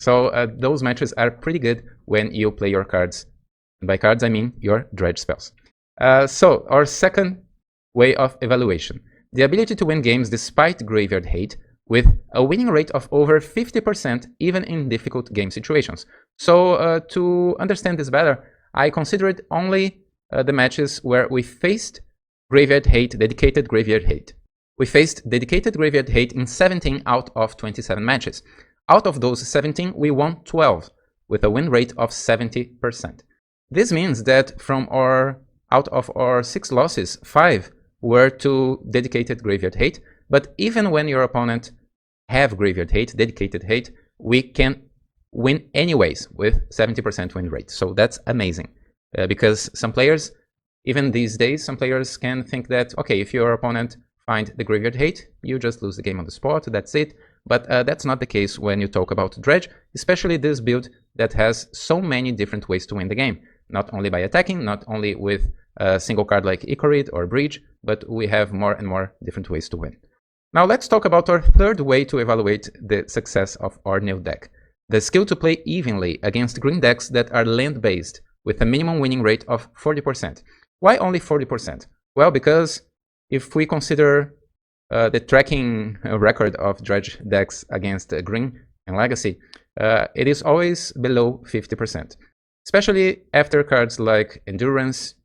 So those matches are pretty good when you play your cards. And by cards, I mean your Dredge spells. So our second way of evaluation. The ability to win games despite Graveyard Hate with a winning rate of over 50% even in difficult game situations. So to understand this better, I considered only the matches where we faced Graveyard Hate, dedicated Graveyard Hate. We faced dedicated Graveyard Hate in 17 out of 27 matches. Out of those 17, we won 12, with a win rate of 70%. This means that out of our 6 losses, 5 were to dedicated Graveyard Hate, but even when your opponent have Graveyard Hate, dedicated hate, we can win anyways with 70% win rate. So that's amazing, because some players, even these days, some players can think that, okay, if your opponent find the graveyard hate, you just lose the game on the spot, that's it. But that's not the case when you talk about Dredge, especially this build that has so many different ways to win the game. Not only by attacking, not only with a single card like Ichorid or Breach, but we have more and more different ways to win. Now let's talk about our third way to evaluate the success of our new deck. The skill to play evenly against green decks that are land-based with a minimum winning rate of 40%. Why only 40%? Well, because if we consider the tracking record of Dredge decks against Green and Legacy, it is always below 50%. Especially after cards like Endurance,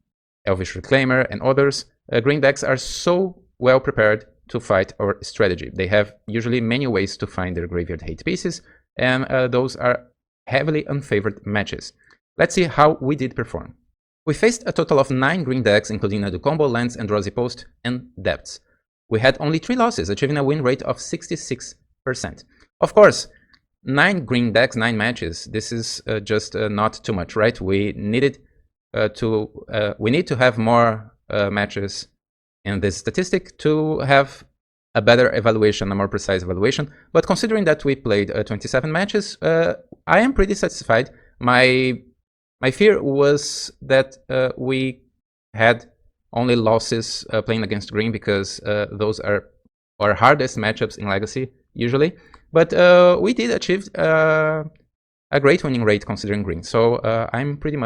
Elvish Reclaimer, and others, Green decks are so well prepared to fight our strategy. They have usually many ways to find their graveyard hate pieces, and those are heavily unfavored matches. Let's see how we did perform. We faced a total of 9 green decks, including Nadu combo, lands, and Rosy Post, and depths. We had only 3 losses, achieving a win rate of 66%. Of course, 9 green decks, 9 matches, this is just not too much, right? We need to have more matches in this statistic to have a better evaluation, a more precise evaluation. But considering that we played 27 matches, I am pretty satisfied. My fear was that we had only losses playing against green, because those are our hardest matchups in Legacy usually. But we did achieve a great winning rate considering green. So I'm pretty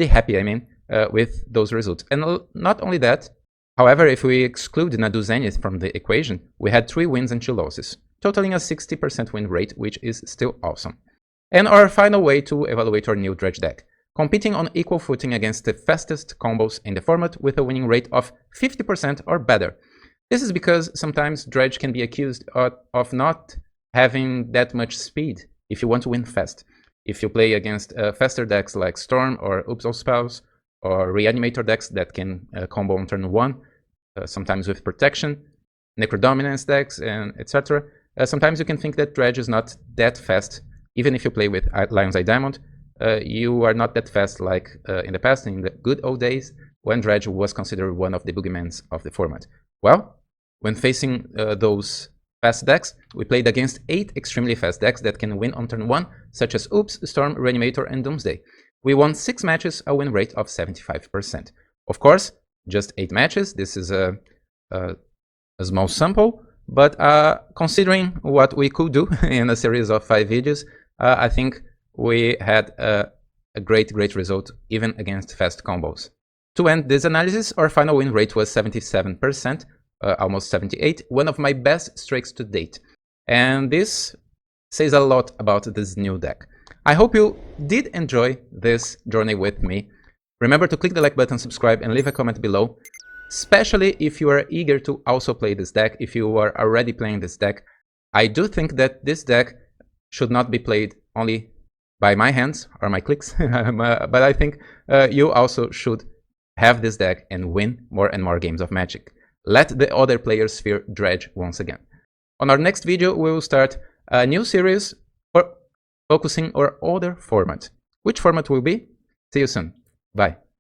happy, I mean, with those results. And not only that, however, if we exclude Nadu Zenith from the equation, we had 3 wins and 2 losses, totaling a 60% win rate, which is still awesome. And our final way to evaluate our new Dredge deck: competing on equal footing against the fastest combos in the format with a winning rate of 50% or better. This is because sometimes Dredge can be accused of not having that much speed if you want to win fast. If you play against faster decks like Storm or Oops All Spells, or Reanimator decks that can combo on turn 1, sometimes with protection, Necro dominance decks, and etc. Sometimes you can think that Dredge is not that fast. Even if you play with Lion's Eye Diamond, you are not that fast like in the past, in the good old days, when Dredge was considered one of the boogeymans of the format. Well, when facing those fast decks, we played against 8 extremely fast decks that can win on turn 1, such as Oops, Storm, Reanimator, and Doomsday. We won 6 matches, a win rate of 75%. Of course, just 8 matches, this is a small sample, but considering what we could do in a series of 5 videos, I think we had a great result even against fast combos. To end this analysis, our final win rate was 77%, almost 78%, one of my best streaks to date. And this says a lot about this new deck. I hope you did enjoy this journey with me. Remember to click the like button, subscribe, and leave a comment below, especially if you are eager to also play this deck, if you are already playing this deck. I do think that this deck should not be played only by my hands or my clicks, but I think you also should have this deck and win more and more games of Magic. Let the other players fear Dredge once again. On our next video, we will start a new series focusing on other format. Which format will be? See you soon. Bye.